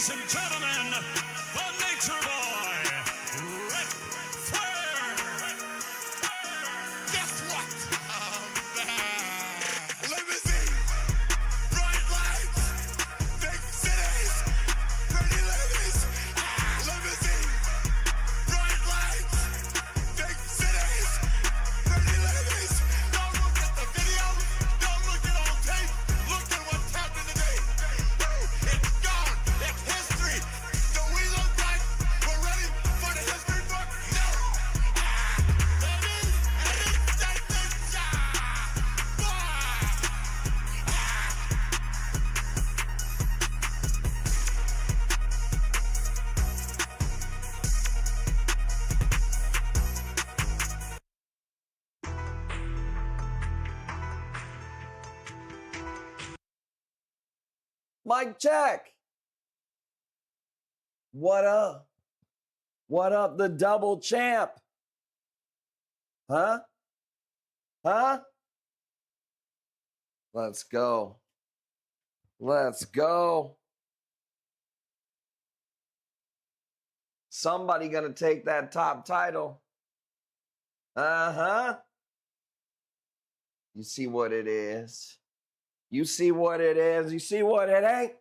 Ladies and gentlemen, the Nature Boy, Reef. Guess what? Limousine, bright lights, big cities, pretty ladies. Limousine, bright lights, big cities, pretty ladies. Don't look at the video, don't look at on tape, look at what's happening today. It's gone, it's history. Do we look like we're ready for the history book? No. Mike check. What up? What up, the double champ? Huh? Huh? Let's go. Let's go. Somebody gonna take that top title. Uh-huh. You see what it is. You see what it is. You see what it ain't.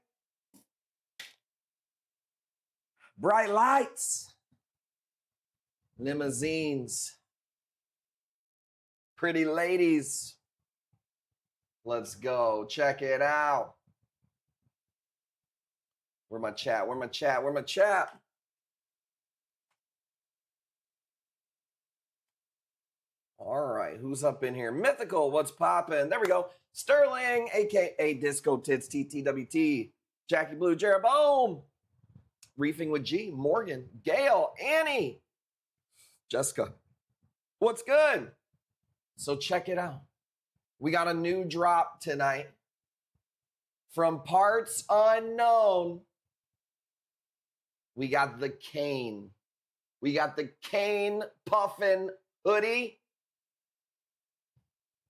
Bright lights. Limousines. Pretty ladies. Let's go. Check it out. Where my chat? Where my chat? Where my chat? All right, who's up in here? Mythical, what's poppin'? There we go. Sterling, aka Disco Tits TTWT. Jackie Blue, Jeroboam. Reefing with G, Morgan, Gail, Annie, Jessica. What's good? So check it out. We got a new drop tonight from Parts Unknown. We got the cane. We got the cane puffin hoodie.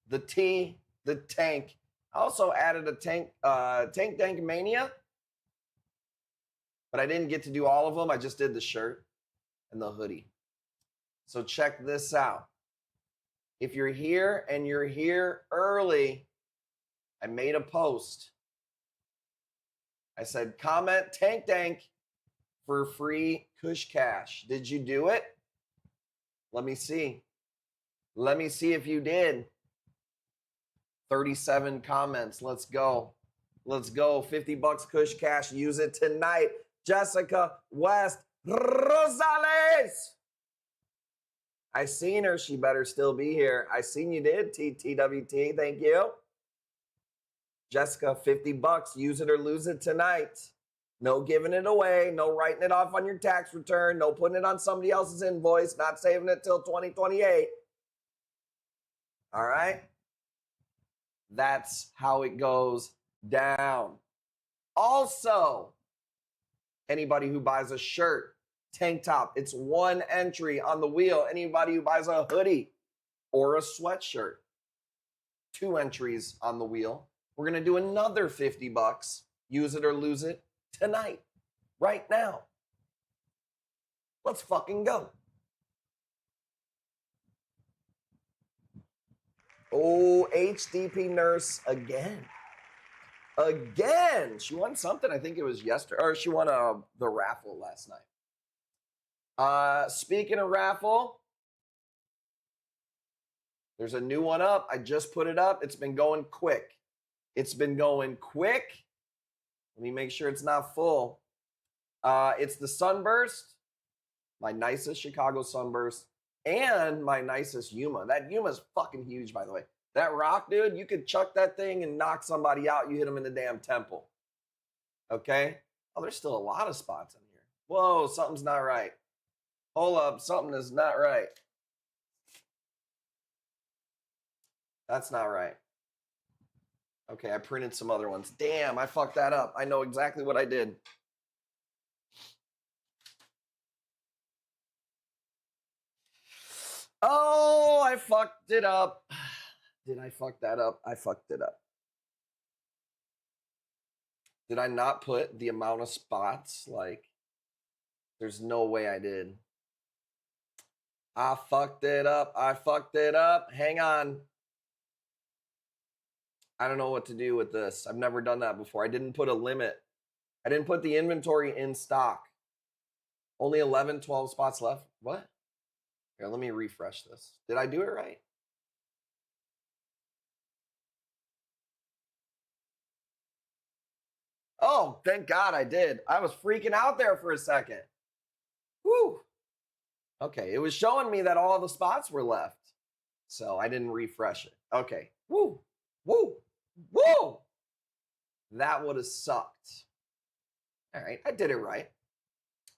The tee, the tank. I also added a tank Dank Mania, but I didn't get to do all of them. I just did the shirt and the hoodie. So check this out. If you're here and you're here early, I made a post. I said, comment Tank Dank for free Kush Cash. Did you do it? Let me see. Let me see if you did. 37 comments. Let's go. Let's go. 50 bucks Kush Cash. Use it tonight. Jessica West Rosales. I seen her. She better still be here. I seen you did. TTWT. Thank you. Jessica, 50 bucks. Use it or lose it tonight. No giving it away. No writing it off on your tax return. No putting it on somebody else's invoice. Not saving it till 2028. All right? That's how it goes down. Also, anybody who buys a shirt, tank top, it's one entry on the wheel. Anybody who buys a hoodie or a sweatshirt, 2 entries on the wheel. We're going to do another 50 bucks. Use it or lose it tonight, right now. Let's fucking go. Oh, HDP nurse again. Again. She won something. I think it was yesterday. Or she won the raffle last night. Speaking of raffle, there's a new one up. I just put it up. It's been going quick. It's been going quick. Let me make sure it's not full. It's the Sunburst, my nicest Chicago Sunburst, and my nicest Yuma. That Yuma's fucking huge, by the way. That rock, dude, you could chuck that thing and knock somebody out. You hit them in the damn temple. Okay? Oh, there's still a lot of spots in here. Whoa, something's not right. Hold up, something is not right. That's not right. Okay, I printed some other ones. Damn, I fucked that up. I know exactly what I did. Oh, I fucked it up. Did I fuck that up? I fucked it up. Did I not put the amount of spots? Like, there's no way I did. I fucked it up. I fucked it up. Hang on. I don't know what to do with this. I've never done that before. I didn't put a limit. I didn't put the inventory in stock. Only 11, 12 spots left. What? Here, let me refresh this. Did I do it right? Oh, thank God I did. I was freaking out there for a second. Whew. Okay, it was showing me that all the spots were left. So I didn't refresh it. Okay. Woo. Woo. Woo. That would have sucked. All right, I did it right.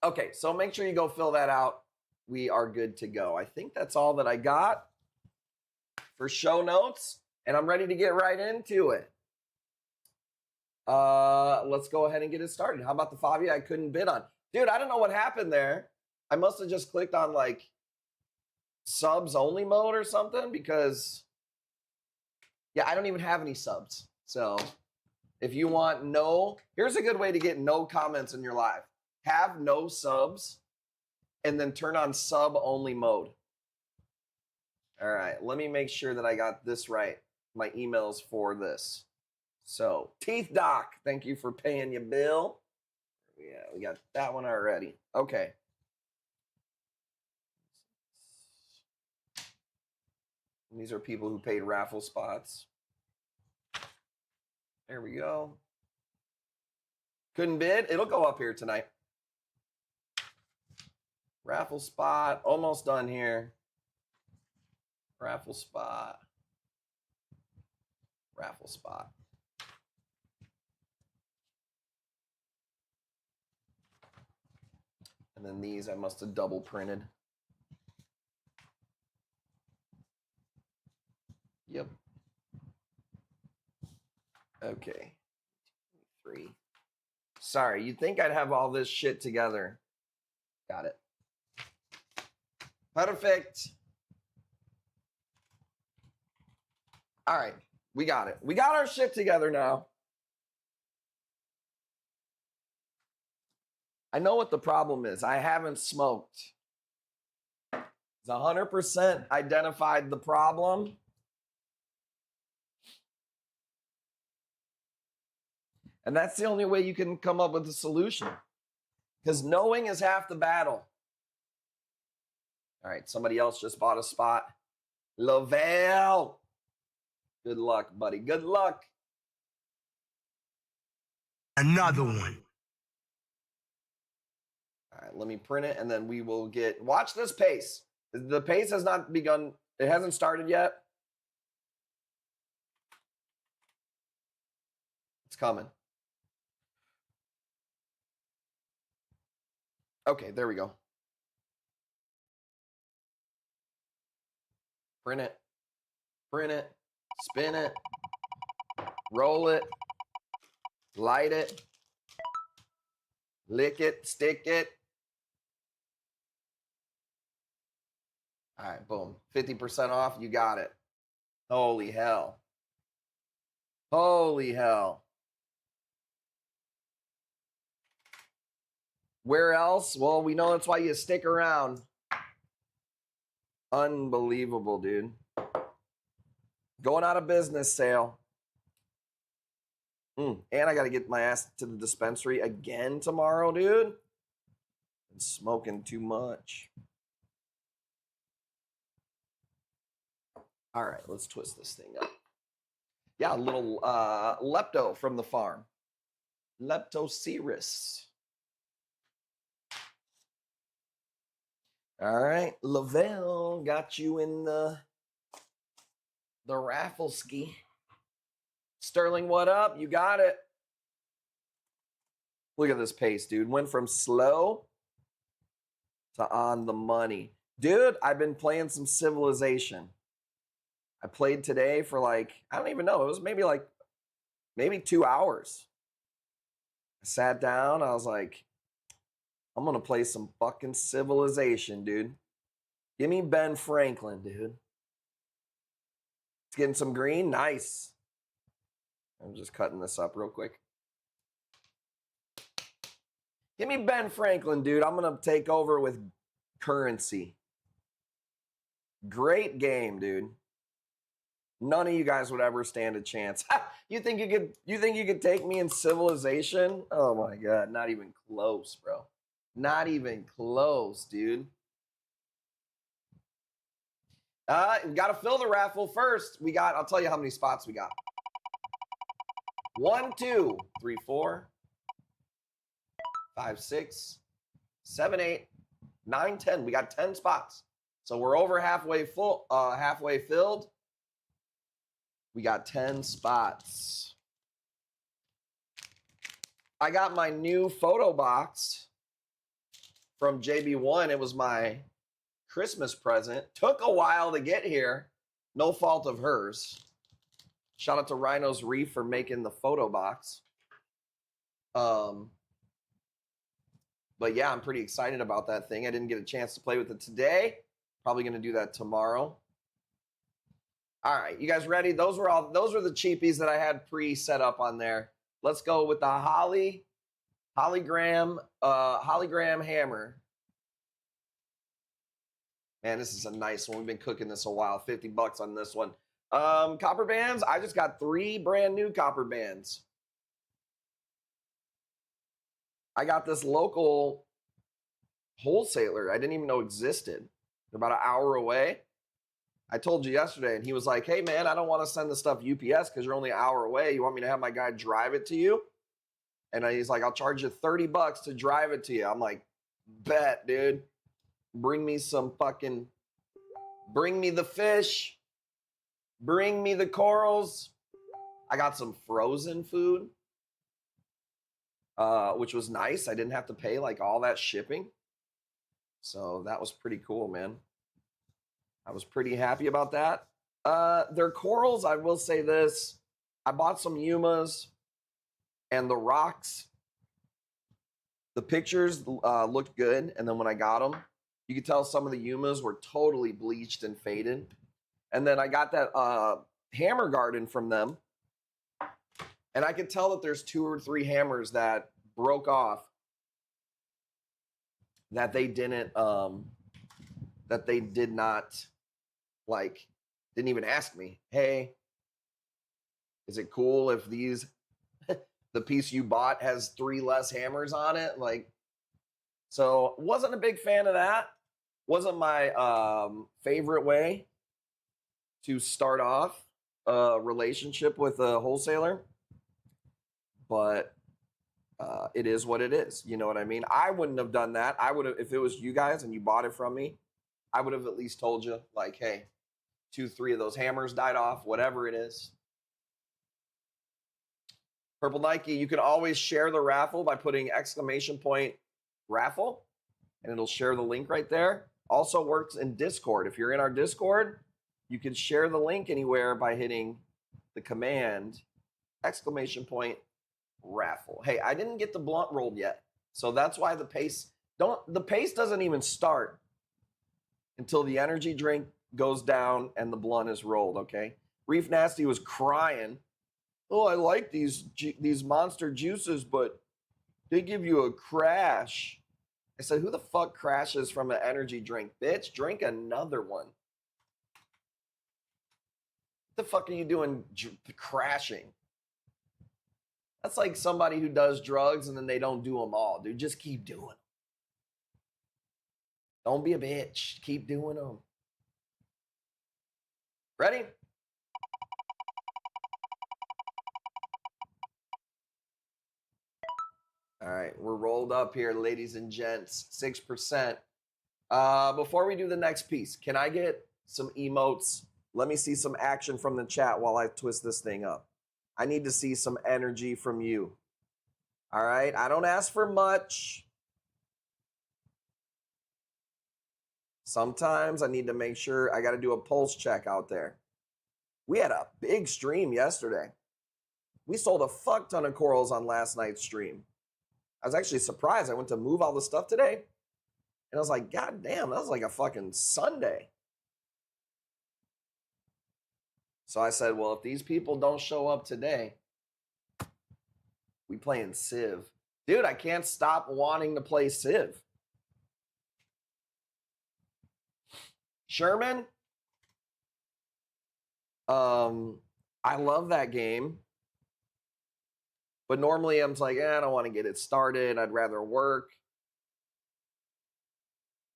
Okay, so make sure you go fill that out. We are good to go. I think that's all that I got for show notes, and I'm ready to get right into it. Let's go ahead and get it started. How about the Fabia I couldn't bid on? Dude, I don't know what happened there. I must have just clicked on like subs only mode or something because, yeah, I don't even have any subs. So if you want here's a good way to get no comments in your live. Have no subs and then turn on sub only mode. All right, let me make sure that I got this right. My emails for this. So, Teeth Doc, thank you for paying your bill. Yeah, we got that one already. Okay. And these are people who paid raffle spots. There we go. Couldn't bid? It'll go up here tonight. Raffle spot, almost done here. Raffle spot. Raffle spot. And then these I must have double printed. Yep. Okay. 3. Sorry, you'd think I'd have all this shit together. Got it. Perfect. All right, we got it. We got our shit together now. I know what the problem is. I haven't smoked. It's 100% identified the problem. And that's the only way you can come up with a solution. Because knowing is half the battle. All right, somebody else just bought a spot. Lavelle. Good luck, buddy. Good luck. Another one. All right, let me print it, and then we will get... Watch this pace. The pace has not begun. It hasn't started yet. It's coming. Okay, there we go. Print it. Print it. Spin it. Roll it. Light it. Lick it. Stick it. All right, boom. 50% off. You got it. Holy hell. Holy hell. Where else? Well, we know that's why you stick around. Unbelievable, dude. Going out of business sale. And I got to get my ass to the dispensary again tomorrow, dude. Been smoking too much. All right, let's twist this thing up. Yeah, a little lepto from the farm. Leptoceras. All right, Lavelle got you in the raffle ski. Sterling, what up? You got it. Look at this pace, dude. Went from slow to on the money. Dude, I've been playing some Civilization. I played today for like, I don't even know. It was maybe 2 hours. I sat down. I was like, I'm going to play some fucking Civilization, dude. Give me Ben Franklin, dude. It's getting some green. Nice. I'm just cutting this up real quick. Give me Ben Franklin, dude. I'm going to take over with currency. Great game, dude. None of you guys would ever stand a chance. You think you could take me in Civilization? Oh my god, not even close, bro. Not even close, dude. We got to fill the raffle first. I'll tell you how many spots we got. 1, 2, 3, 4, 5, 6, 7, 8, 9, 10. We got 10 spots. So we're over halfway full, halfway filled. We got 10 spots. I got my new photo box from JB1. It was my Christmas present. Took a while to get here. No fault of hers. Shout out to Rhino's Reef for making the photo box. But yeah, I'm pretty excited about that thing. I didn't get a chance to play with it today. Probably going to do that tomorrow. All right, you guys ready? Those were the cheapies that I had pre-set up on there. Let's go with the hologram hammer. Man, this is a nice one. We've been cooking this a while. 50 bucks on this one. Copper bands. I just got 3 brand new copper bands. I got this local wholesaler I didn't even know existed. They're about an hour away. I told you yesterday, and he was like, hey, man, I don't want to send the stuff UPS because you're only an hour away. You want me to have my guy drive it to you? And he's like, I'll charge you 30 bucks to drive it to you. I'm like, bet, dude. Bring me the fish. Bring me the corals. I got some frozen food, which was nice. I didn't have to pay like all that shipping. So that was pretty cool, man. I was pretty happy about that. Their corals, I will say this. I bought some Yumas and the rocks. The pictures looked good. And then when I got them, you could tell some of the Yumas were totally bleached and faded. And then I got that hammer garden from them. And I could tell that there's 2 or 3 hammers that broke off that they did not like, didn't even ask me, hey, is it cool if the piece you bought has 3 less hammers on it? Like, so wasn't a big fan of that. Wasn't my favorite way to start off a relationship with a wholesaler, but it is what it is. You know what I mean? I wouldn't have done that. I would have, if it was you guys and you bought it from me, I would have at least told you, like, hey, 2, 3 of those hammers died off, whatever it is. Purple Nike, you can always share the raffle by putting !raffle, and it'll share the link right there. Also works in Discord. If you're in our Discord, you can share the link anywhere by hitting the command !raffle. Hey, I didn't get the blunt rolled yet, so that's why the pace doesn't even start until the energy drink goes down and the blunt is rolled. Okay, Reef Nasty was crying. Oh, I like these monster juices, but they give you a crash. I said, who the fuck crashes from an energy drink, bitch? Drink another one. What the fuck are you doing crashing? That's like somebody who does drugs and then they don't do them all, dude. Just keep doing them. Don't be a bitch. Keep doing them. Ready? All right, we're rolled up here, ladies and gents. 6%. Before we do the next piece, can I get some emotes? Let me see some action from the chat while I twist this thing up. I need to see some energy from you. All right, I don't ask for much. Sometimes I need to make sure I got to do a pulse check out there. We had a big stream yesterday. We sold a fuck ton of corals on last night's stream. I was actually surprised. I went to move all the stuff today, and I was like, God damn, that was like a fucking Sunday. So I said, well, if these people don't show up today, we playing Civ. Dude, I can't stop wanting to play Civ. Sherman, I love that game. But normally I'm like, I don't want to get it started. I'd rather work.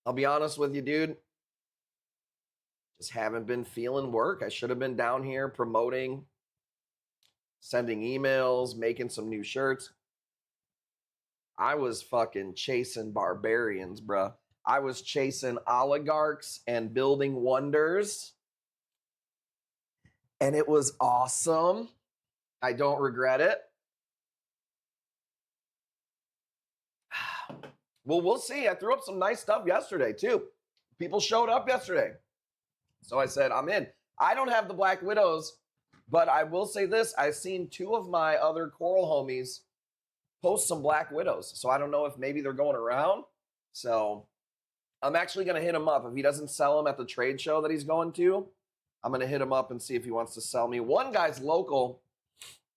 I'll be honest with you, dude. Just haven't been feeling work. I should have been down here promoting, sending emails, making some new shirts. I was fucking chasing barbarians, bruh. I was chasing oligarchs and building wonders. And it was awesome. I don't regret it. Well, we'll see. I threw up some nice stuff yesterday, too. People showed up yesterday. So I said, I'm in. I don't have the Black Widows, but I will say this. I've seen two of my other Coral homies post some Black Widows. So I don't know if maybe they're going around. So I'm actually going to hit him up. If he doesn't sell them at the trade show that he's going to, I'm going to hit him up and see if he wants to sell me. One guy's local,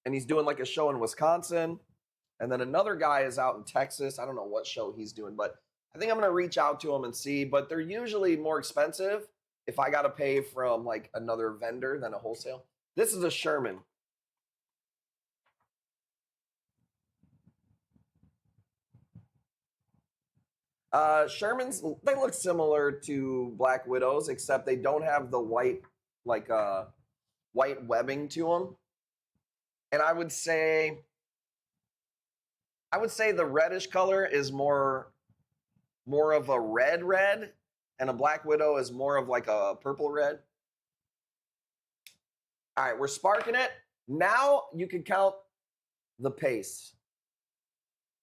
and he's doing like a show in Wisconsin. And then another guy is out in Texas. I don't know what show he's doing, but I think I'm going to reach out to him and see. But they're usually more expensive if I got to pay from like another vendor than a wholesale. This is a Sherman. Shermans, they look similar to Black Widows, except they don't have the white, like white webbing to them. And I would say the reddish color is more of a red, and a Black Widow is more of like a purple red. All right, we're sparking it. Now you can count the pace.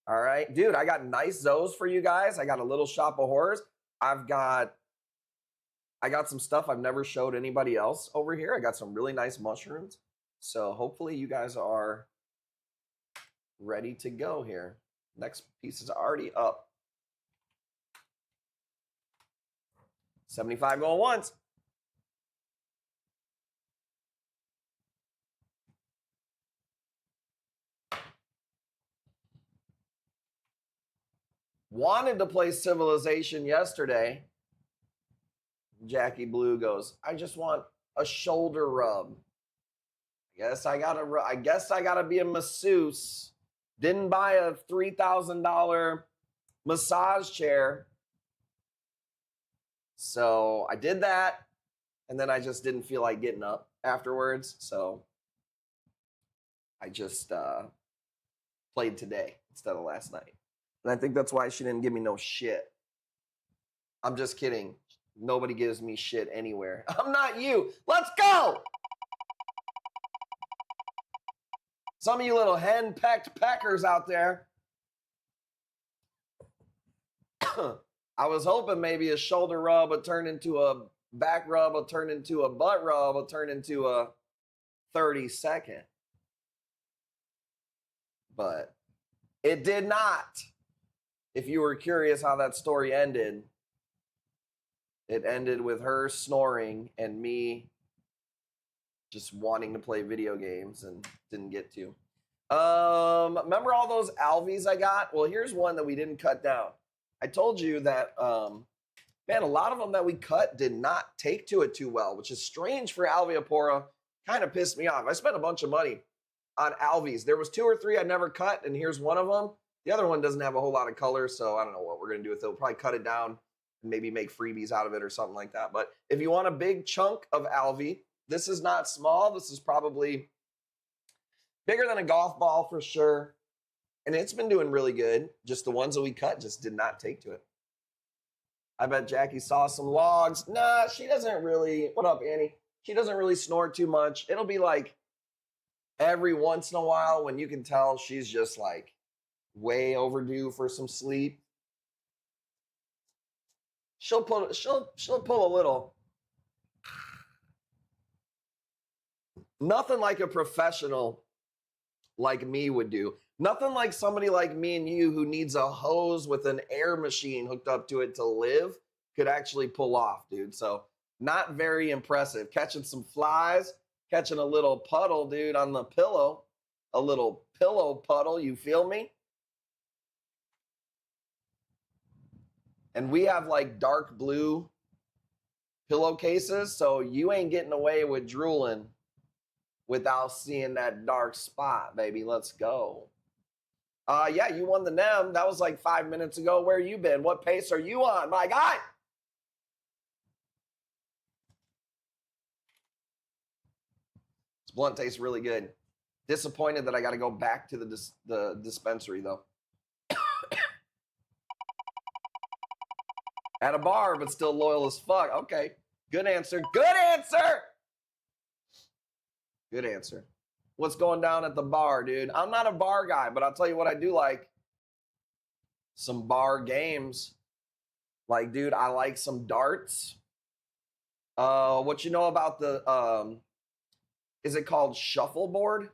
All right, dude, I got nice Zoes for you guys. I got a little shop of horrors. I got some stuff I've never showed anybody else over here. I got some really nice mushrooms. So hopefully you guys are ready to go here. Next piece is already up. 75 going once. Wanted to play Civilization yesterday. Jackie Blue goes, I just want a shoulder rub. I guess I gotta be a masseuse. Didn't buy a $3,000 massage chair. So I did that, and then I just didn't feel like getting up afterwards. So I just played today instead of last night. And I think that's why she didn't give me no shit. I'm just kidding. Nobody gives me shit anywhere. I'm not you. Let's go! Some of you little hen-pecked peckers out there. I was hoping maybe a shoulder rub would turn into a back rub, will turn into a butt rub, will turn into a 30-second. But it did not. If you were curious how that story ended, it ended with her snoring and me just wanting to play video games and didn't get to. Remember all those Alvies I got? Well, here's one that we didn't cut down. I told you that, man, a lot of them that we cut did not take to it too well, which is strange for Alveopora. Kind of pissed me off. I spent a bunch of money on Alvies. There was 2 or 3 I never cut, and here's one of them. The other one doesn't have a whole lot of color, so I don't know what we're going to do with it. We'll probably cut it down and maybe make freebies out of it or something like that. But if you want a big chunk of Alvy, this is not small. This is probably bigger than a golf ball for sure. And it's been doing really good. Just the ones that we cut just did not take to it. I bet Jackie saw some logs. Nah, she doesn't really. What up, Annie? She doesn't really snore too much. It'll be like every once in a while when you can tell she's just like way overdue for some sleep. She'll pull a little. Nothing like a professional like me would do. Nothing like somebody like me and you who needs a hose with an air machine hooked up to it to live could actually pull off, dude. So not very impressive. Catching some flies, catching a little puddle, dude, on the pillow. A little pillow puddle, you feel me? And we have like dark blue pillowcases, so you ain't getting away with drooling without seeing that dark spot, baby. Let's go. Yeah, you won the NEM. That was like 5 minutes ago. Where you been? What pace are you on, my guy? This blunt tastes really good. Disappointed that I got to go back to the dispensary though. At a bar, but still loyal as fuck. Okay, good answer. Good answer. Good answer. What's going down at the bar, dude? I'm not a bar guy, but I'll tell you what I do like. Some bar games. Like, dude, I like some darts. What you know about the is it called shuffleboard?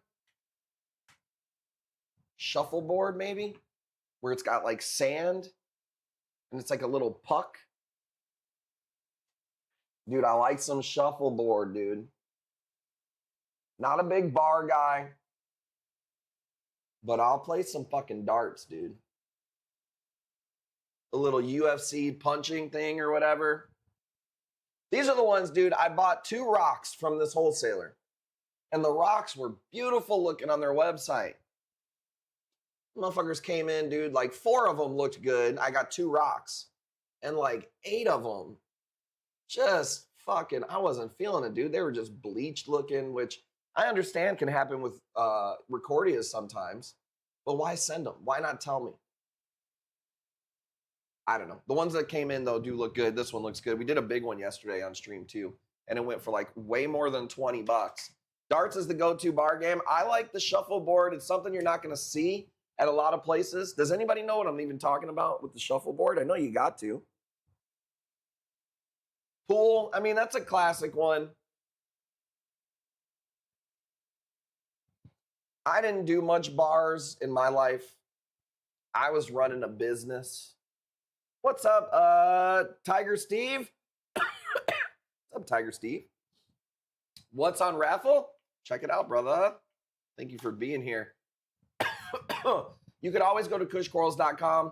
Shuffleboard, maybe? Where it's got like sand and it's like a little puck. Dude, I like some shuffleboard, dude. Not a big bar guy, but I'll play some fucking darts, dude. A little UFC punching thing or whatever. These are the ones, dude. I bought 2 rocks from this wholesaler, and the rocks were beautiful looking on their website. Motherfuckers came in, dude. Like 4 of them looked good. I got 2 rocks, and like 8 of them just fucking, I wasn't feeling it, dude. They were just bleached looking, which I understand can happen with Recordias sometimes, but why send them? Why not tell me? I don't know. The ones that came in, though, do look good. This one looks good. We did a big one yesterday on stream, too, and it went for like way more than 20 bucks. Darts is the go-to bar game. I like the shuffleboard. It's something you're not going to see at a lot of places. Does anybody know what I'm even talking about with the shuffleboard? I know you got to. Pool, I mean, that's a classic one. I didn't do much bars in my life. I was running a business. What's up, Tiger Steve? What's up, Tiger Steve? What's on raffle? Check it out, brother. Thank you for being here. You could always go to kushcorals.com.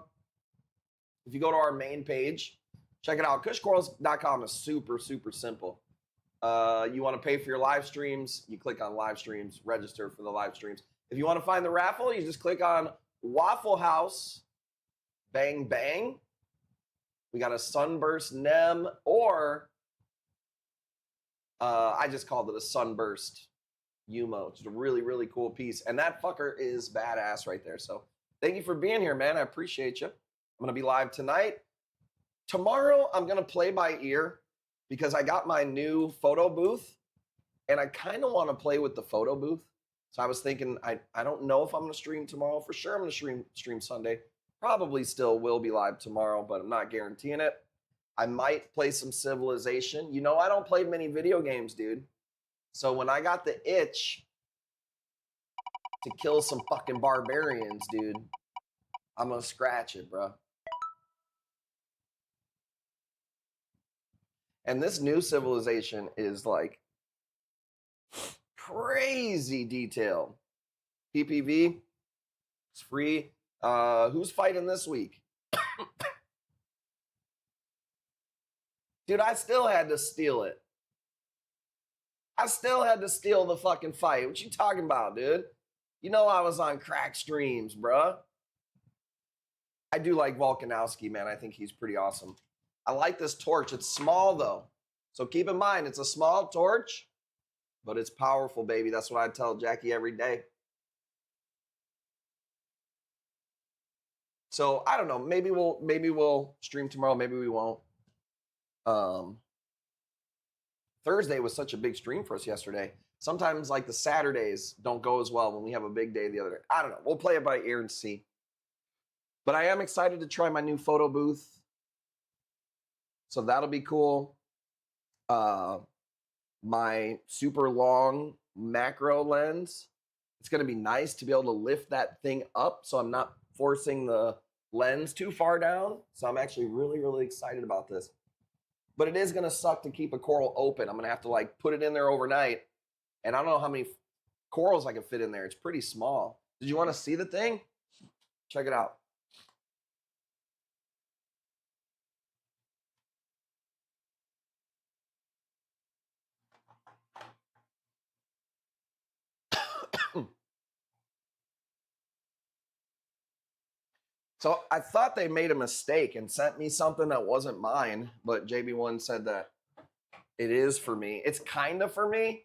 If you go to our main page, check it out. kushcorals.com is super, super simple. You want to pay for your live streams, you click on live streams, register for the live streams. If you want to find the raffle, you just click on Waffle House, bang, bang. We got a Sunburst NEM, or I just called it a Sunburst Yumo. It's a really, really cool piece. And that fucker is badass right there. So thank you for being here, man. I appreciate you. I'm going to be live tonight. Tomorrow, I'm going to play by ear because I got my new photo booth, and I kind of want to play with the photo booth. So I was thinking, I don't know if I'm going to stream tomorrow. For sure, I'm going to stream Sunday. Probably still will be live tomorrow, but I'm not guaranteeing it. I might play some Civilization. You know, I don't play many video games, dude. So when I got the itch to kill some fucking barbarians, dude, I'm going to scratch it, bro. And this new Civilization is like crazy detailed. PPV, it's free. Who's fighting this week? Dude, I still had to steal it. I still had to steal the fucking fight. What you talking about, dude? You know I was on crack streams, bruh. I do like Volkanovski, man. I think he's pretty awesome. I like this torch. It's small, though. So keep in mind, it's a small torch, but it's powerful, baby. That's what I tell Jackie every day. So I don't know. Maybe we'll stream tomorrow. Maybe we won't. Thursday was such a big stream for us yesterday. Sometimes like the Saturdays don't go as well when we have a big day the other day. I don't know. We'll play it by ear and see. But I am excited to try my new photo booth. So that'll be cool. My super long macro lens. It's going to be nice to be able to lift that thing up so I'm not forcing the lens too far down. So I'm actually really, really excited about this. But it is going to suck to keep a coral open. I'm going to have to like put it in there overnight. And I don't know how many corals I can fit in there. It's pretty small. Did you want to see the thing? Check it out. So I thought they made a mistake and sent me something that wasn't mine, but JB1 said that it is for me. It's kind of for me.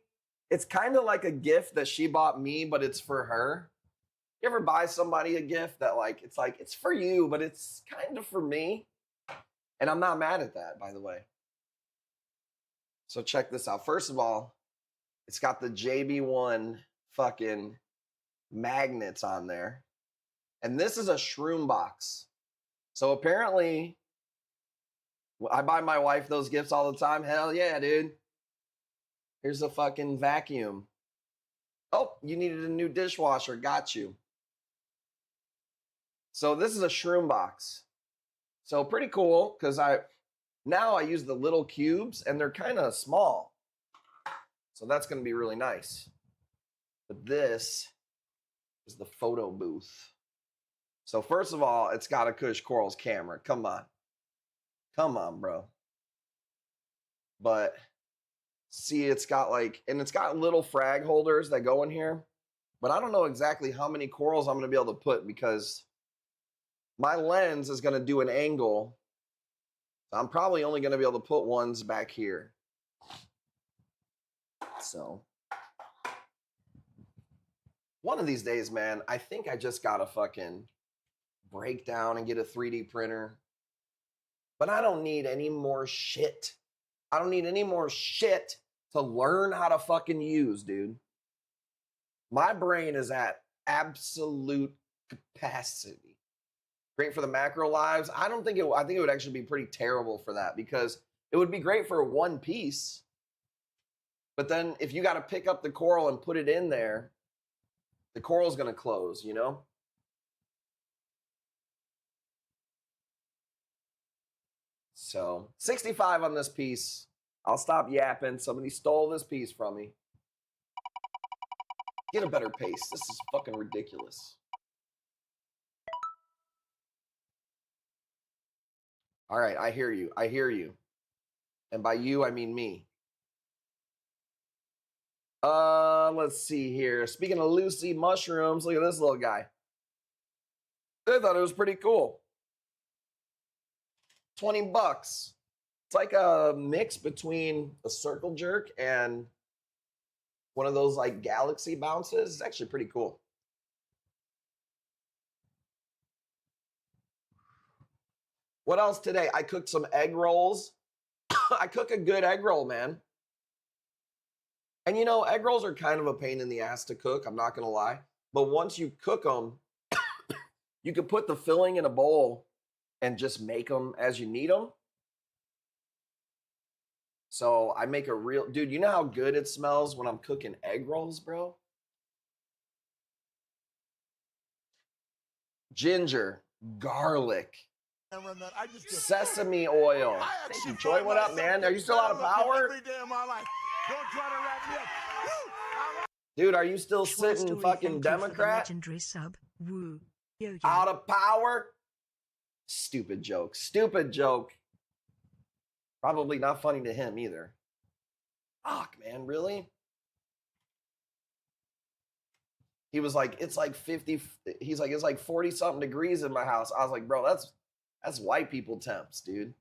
It's kind of like a gift that she bought me, but it's for her. You ever buy somebody a gift that like it's for you, but it's kind of for me? And I'm not mad at that, by the way. So check this out. First of all, it's got the JB1 fucking magnets on there. And this is a shroom box. So apparently, I buy my wife those gifts all the time. Hell yeah, dude. Here's a fucking vacuum. Oh, you needed a new dishwasher. Got you. So this is a shroom box. So pretty cool because now I use the little cubes and they're kind of small. So that's going to be really nice. But this is the photo booth. So first of all, it's got a Kush Corals camera. Come on. Come on, bro. But see, it's got it's got little frag holders that go in here. But I don't know exactly how many corals I'm going to be able to put because my lens is going to do an angle. I'm probably only going to be able to put ones back here. So one of these days, man, I think I just got to fucking break down and get a 3D printer. But I don't need any more shit. I don't need any more shit to learn how to fucking use, dude. My brain is at absolute capacity. Great for the macro lives. I think it would actually be pretty terrible for that because it would be great for one piece. But then if you got to pick up the coral and put it in there, the coral's going to close, you know? So 65 on this piece. I'll stop yapping. Somebody stole this piece from me. Get a better pace. This is fucking ridiculous. All right, I hear you. I hear you. And by you, I mean me. Let's see here. Speaking of Lucy mushrooms, look at this little guy. I thought it was pretty cool. 20 bucks. It's like a mix between a circle jerk and one of those like galaxy bounces. It's actually pretty cool. What else today? I cooked some egg rolls. I cook a good egg roll, man. And you know, egg rolls are kind of a pain in the ass to cook, I'm not gonna lie. But once you cook them, you can put the filling in a bowl and just make them as you need them. So I make a real, dude, you know how good it smells when I'm cooking egg rolls, bro? Ginger, garlic, sesame oil. Thank you, Troy. What up, man? Are you still out of power? Every day of my life. Don't try to wrap me up. Dude, are you still sitting fucking Democrat? Legendary sub. Woo. Yo, yo. Out of power? Stupid joke. Stupid joke. Probably not funny to him either. Fuck, man, really? He was like, it's like 50. He's like, it's like 40 something degrees in my house. I was like, bro, that's white people temps, dude.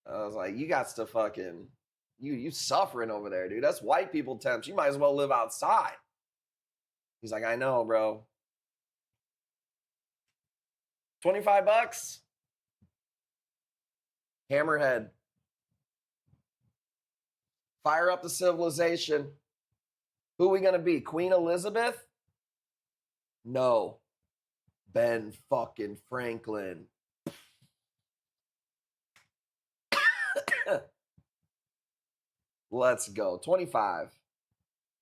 I was like, you got to fucking, you suffering over there, dude. That's white people temps. You might as well live outside. He's like, I know, bro. 25 bucks. Hammerhead. Fire up the civilization. Who are we going to be? Queen Elizabeth? No. Ben fucking Franklin. Let's go. 25.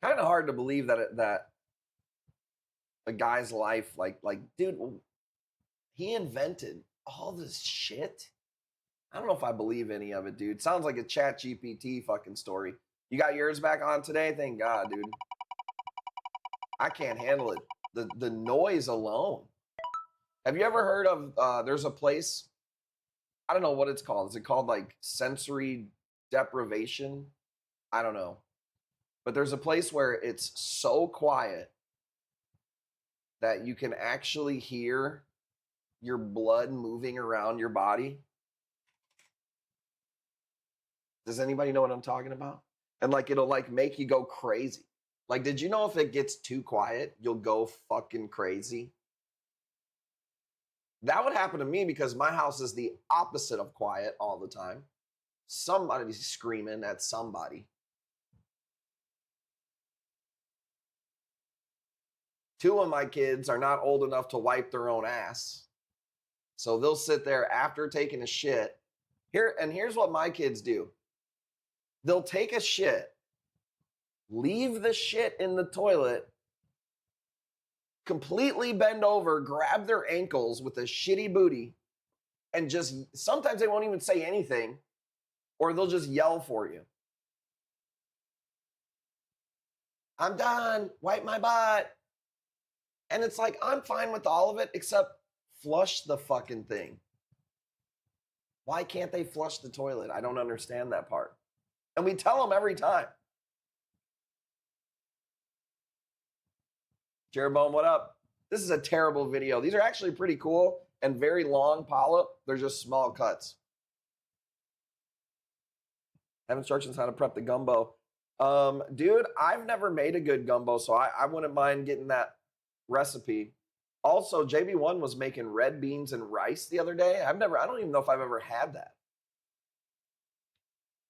Kind of hard to believe that a guy's life, like, dude, he invented all this shit. I don't know if I believe any of it, dude. Sounds like a Chat GPT fucking story. You got yours back on today? Thank God, dude. I can't handle it. The noise alone. Have you ever heard of, there's a place, I don't know what it's called. Is it called like sensory deprivation? I don't know. But there's a place where it's so quiet that you can actually hear your blood moving around your body? Does anybody know what I'm talking about? And like it'll like make you go crazy. Like, did you know if it gets too quiet, you'll go fucking crazy? That would happen to me because my house is the opposite of quiet all the time. Somebody's screaming at somebody. Two of my kids are not old enough to wipe their own ass. So they'll sit there after taking a shit. Here's what my kids do. They'll take a shit, leave the shit in the toilet, completely bend over, grab their ankles with a shitty booty, and just sometimes they won't even say anything, or they'll just yell for you. I'm done, wipe my butt. And it's like, I'm fine with all of it except flush the fucking thing. Why can't they flush the toilet? I don't understand that part. And we tell them every time. Jeroboam, what up? This is a terrible video. These are actually pretty cool and very long polyp. They're just small cuts. Have instructions how to prep the gumbo. Dude, I've never made a good gumbo, so I wouldn't mind getting that recipe. Also, JB1 was making red beans and rice the other day. I don't even know if I've ever had that.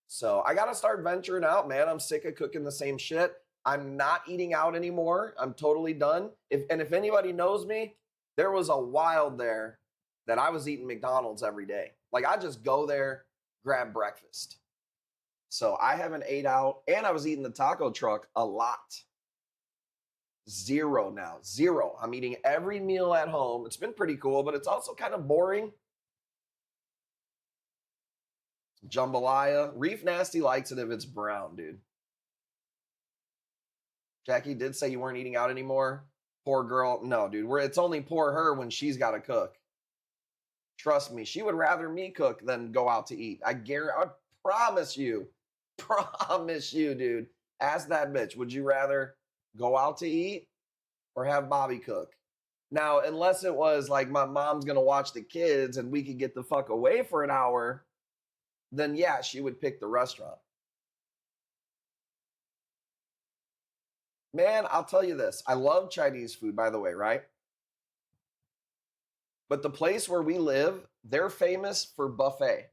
So I got to start venturing out, man. I'm sick of cooking the same shit. I'm not eating out anymore. I'm totally done. If anybody knows me, there was a while there that I was eating McDonald's every day. Like I just go there, grab breakfast. So I haven't ate out, and I was eating the taco truck a lot. Zero now. Zero. I'm eating every meal at home. It's been pretty cool, but it's also kind of boring. Jambalaya. Reef Nasty likes it if it's brown, dude. Jackie did say you weren't eating out anymore. Poor girl. No, dude. It's only poor her when she's got to cook. Trust me. She would rather me cook than go out to eat. I promise you. Promise you, dude. Ask that bitch. Would you rather go out to eat or have Bobby cook? Now, unless it was like my mom's going to watch the kids and we could get the fuck away for an hour, then yeah, she would pick the restaurant. Man, I'll tell you this. I love Chinese food, by the way, right? But the place where we live, they're famous for buffet.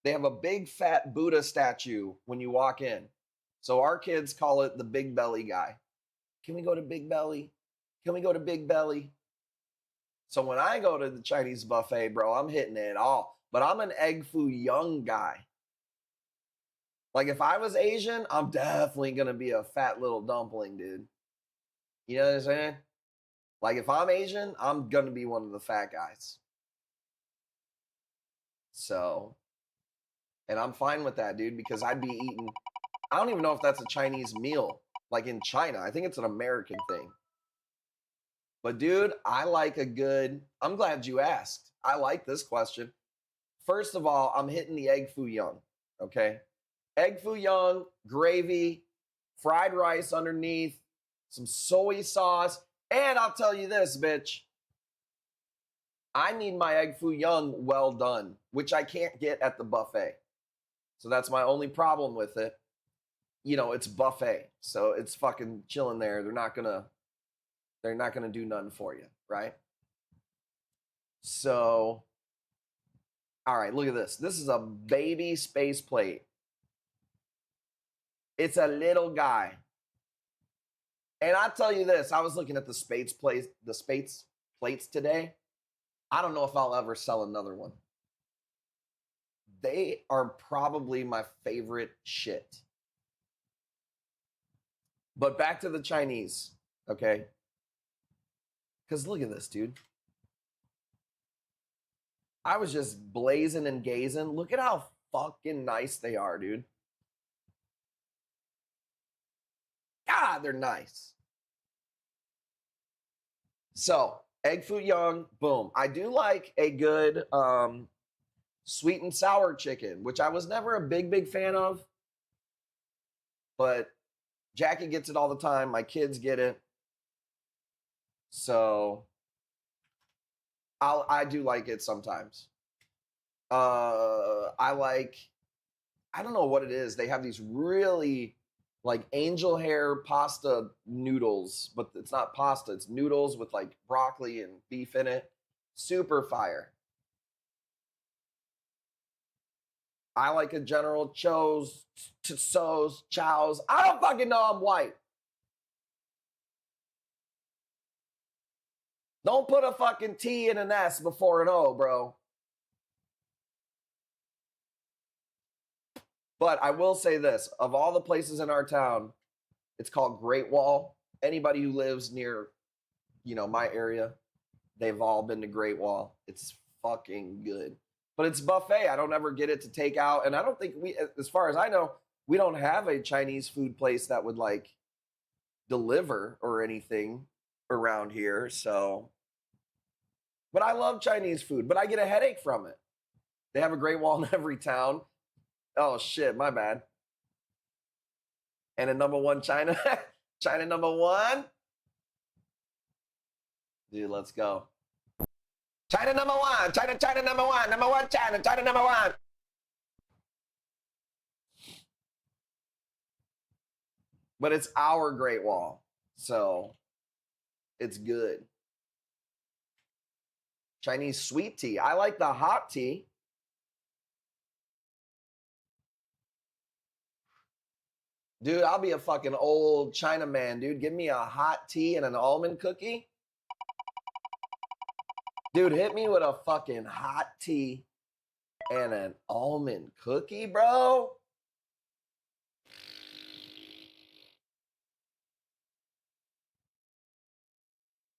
They have a big fat Buddha statue when you walk in. So our kids call it the Big Belly guy. Can we go to Big Belly? Can we go to Big Belly? So when I go to the Chinese buffet, bro, I'm hitting it all. But I'm an egg foo young guy. Like if I was Asian, I'm definitely going to be a fat little dumpling, dude. You know what I'm saying? Like if I'm Asian, I'm going to be one of the fat guys. So, and I'm fine with that, dude, because I'd be eating, I don't even know if that's a Chinese meal, like in China. I think it's an American thing. But dude, I like a good, I'm glad you asked. I like this question. First of all, I'm hitting the egg foo young, okay? Egg foo young, gravy, fried rice underneath, some soy sauce, and I'll tell you this, bitch. I need my egg foo young well done, which I can't get at the buffet. So that's my only problem with it. You know, it's buffet, so it's fucking chilling there. They're not gonna do nothing for you, right? So, all right, look at this. This is a baby space plate. It's a little guy. And I tell you this, I was looking at the space plates today. I don't know if I'll ever sell another one. They are probably my favorite shit. But back to the Chinese, okay? Because look at this, dude. I was just blazing and gazing. Look at how fucking nice they are, dude. God, they're nice. So, egg foo young, boom. I do like a good sweet and sour chicken, which I was never a big fan of. But Jackie gets it all the time. My kids get it. So I do like it sometimes. I don't know what it is. They have these really like angel hair pasta noodles, but it's not pasta, it's noodles with like broccoli and beef in it. Super fire. I like a General Cho's, Chow's. I don't fucking know, I'm white. Don't put a fucking T and an S before an O, bro. But I will say this, of all the places in our town, it's called Great Wall. Anybody who lives near, my area, they've all been to Great Wall. It's fucking good. But it's buffet. I don't ever get it to take out. And I don't think as far as I know, we don't have a Chinese food place that would like deliver or anything around here. So, but I love Chinese food, but I get a headache from it. They have a Great Wall in every town. Oh shit, my bad. And a number one China, China number one. Dude, let's go. China number one, China number one, China number one. But it's our Great Wall, so it's good. Chinese sweet tea. I like the hot tea. Dude, I'll be a fucking old China man, dude. Give me a hot tea and an almond cookie. Dude, hit me with a fucking hot tea and an almond cookie, bro.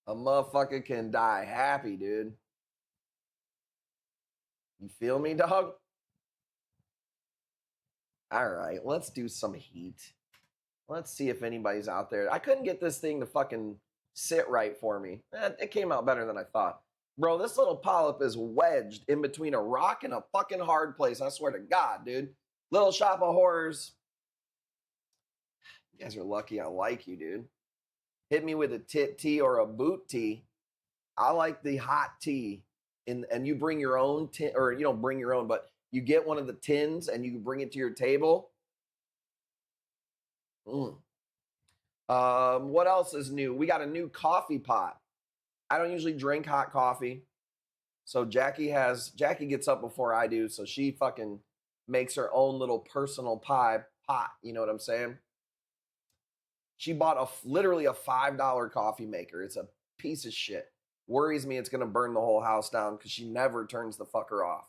A motherfucker can die happy, dude. You feel me, dog? All right, let's do some heat. Let's see if anybody's out there. I couldn't get this thing to fucking sit right for me. It came out better than I thought. Bro, this little polyp is wedged in between a rock and a fucking hard place. I swear to God, dude. Little Shop of Horrors. You guys are lucky I like you, dude. Hit me with a tit tea or a boot tea. I like the hot tea. And you bring your own tin, or you don't bring your own, but you get one of the tins and you bring it to your table. What else is new? We got a new coffee pot. I don't usually drink hot coffee. So Jackie gets up before I do. So she fucking makes her own little personal pot. You know what I'm saying? She bought literally a $5 coffee maker. It's a piece of shit. Worries me it's going to burn the whole house down because she never turns the fucker off.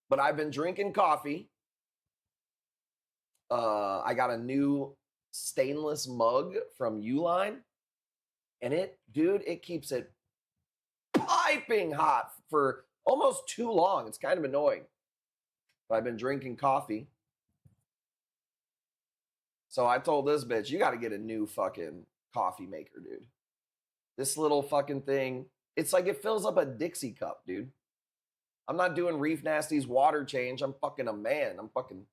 But I've been drinking coffee. I got a new stainless mug from Uline. And it keeps it piping hot for almost too long. It's kind of annoying. But I've been drinking coffee. So I told this bitch, you got to get a new fucking coffee maker, dude. This little fucking thing, it's like it fills up a Dixie cup, dude. I'm not doing Reef Nasty's water change. I'm fucking a man. I'm fucking,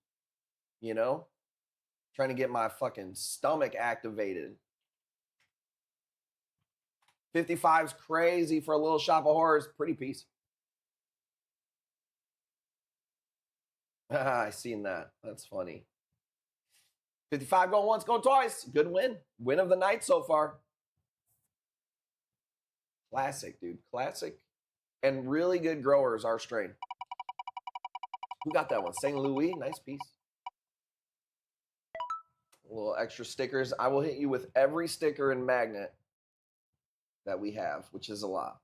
trying to get my fucking stomach activated. 55's crazy for a Little Shop of Horrors. Pretty piece. I seen that. That's funny. 55 going once, going twice. Good win. Win of the night so far. Classic, dude. Classic. And really good growers, our strain. Who got that one? St. Louis. Nice piece. A little extra stickers. I will hit you with every sticker and magnet that we have, which is a lot.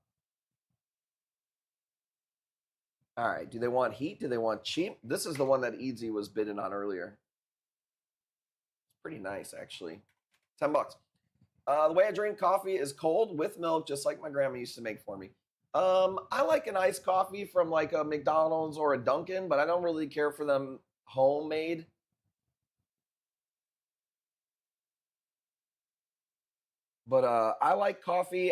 All right. Do they want heat? Do they want cheap? This is the one that Easy was bidding on earlier. It's pretty nice, actually. $10. The way I drink coffee is cold with milk, just like my grandma used to make for me. I like an iced coffee from like a McDonald's or a Dunkin', but I don't really care for them homemade. But I like coffee.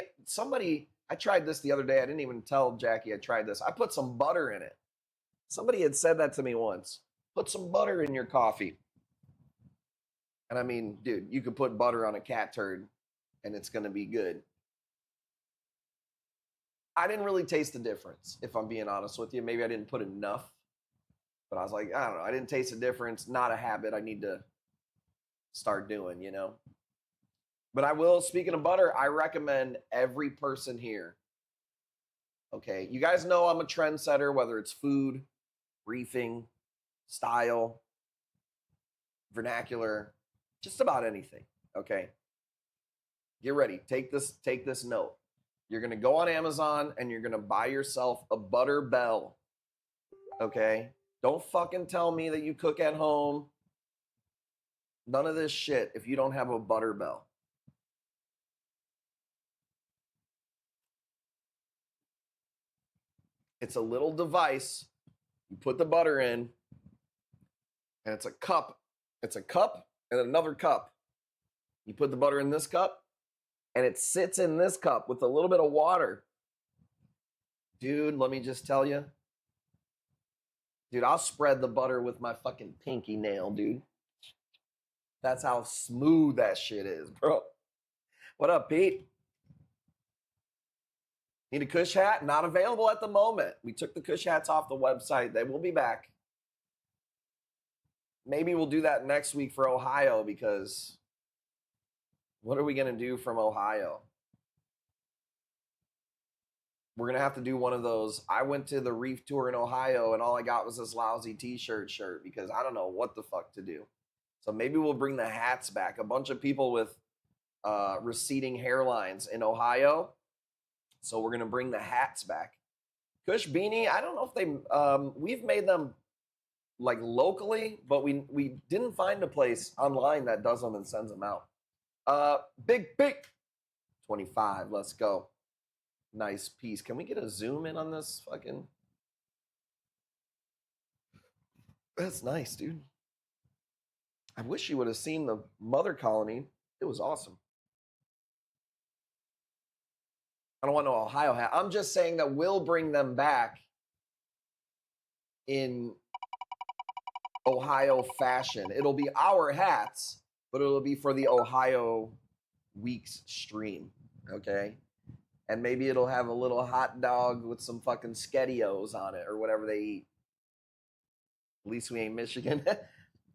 I tried this the other day. I didn't even tell Jackie I tried this. I put some butter in it. Somebody had said that to me once. Put some butter in your coffee. And I mean, dude, you could put butter on a cat turd and it's going to be good. I didn't really taste the difference, if I'm being honest with you. Maybe I didn't put enough, but I was like, I don't know. I didn't taste the difference. Not a habit I need to start doing, you know? But I will, speaking of butter, I recommend every person here. Okay, you guys know I'm a trendsetter, whether it's food, reefing, style, vernacular, just about anything. Okay, get ready. Take this note. You're gonna go on Amazon and you're gonna buy yourself a butter bell. Okay, don't fucking tell me that you cook at home. None of this shit if you don't have a butter bell. It's a little device. You put the butter in, and it's a cup. It's a cup and another cup. You put the butter in this cup, and it sits in this cup with a little bit of water. Dude, let me just tell you. Dude, I'll spread the butter with my fucking pinky nail, dude. That's how smooth that shit is, bro. What up, Pete? Need a Kush hat? Not available at the moment. We took the Kush hats off the website. They will be back. Maybe we'll do that next week for Ohio, because what are we going to do from Ohio? We're going to have to do one of those. I went to the Reef tour in Ohio and all I got was this lousy t-shirt shirt because I don't know what the fuck to do. So maybe we'll bring the hats back. A bunch of people with receding hairlines in Ohio. So we're going to bring the hats back. Kush beanie, I don't know if they, we've made them like locally, but we didn't find a place online that does them and sends them out. Big 25, let's go. Nice piece. Can we get a zoom in on this fucking? That's nice, dude. I wish you would have seen the mother colony. It was awesome. I don't want no Ohio hat. I'm just saying that we'll bring them back in Ohio fashion. It'll be our hats, but it'll be for the Ohio Weeks stream, okay? And maybe it'll have a little hot dog with some fucking SpaghettiOs on it or whatever they eat. At least we ain't Michigan.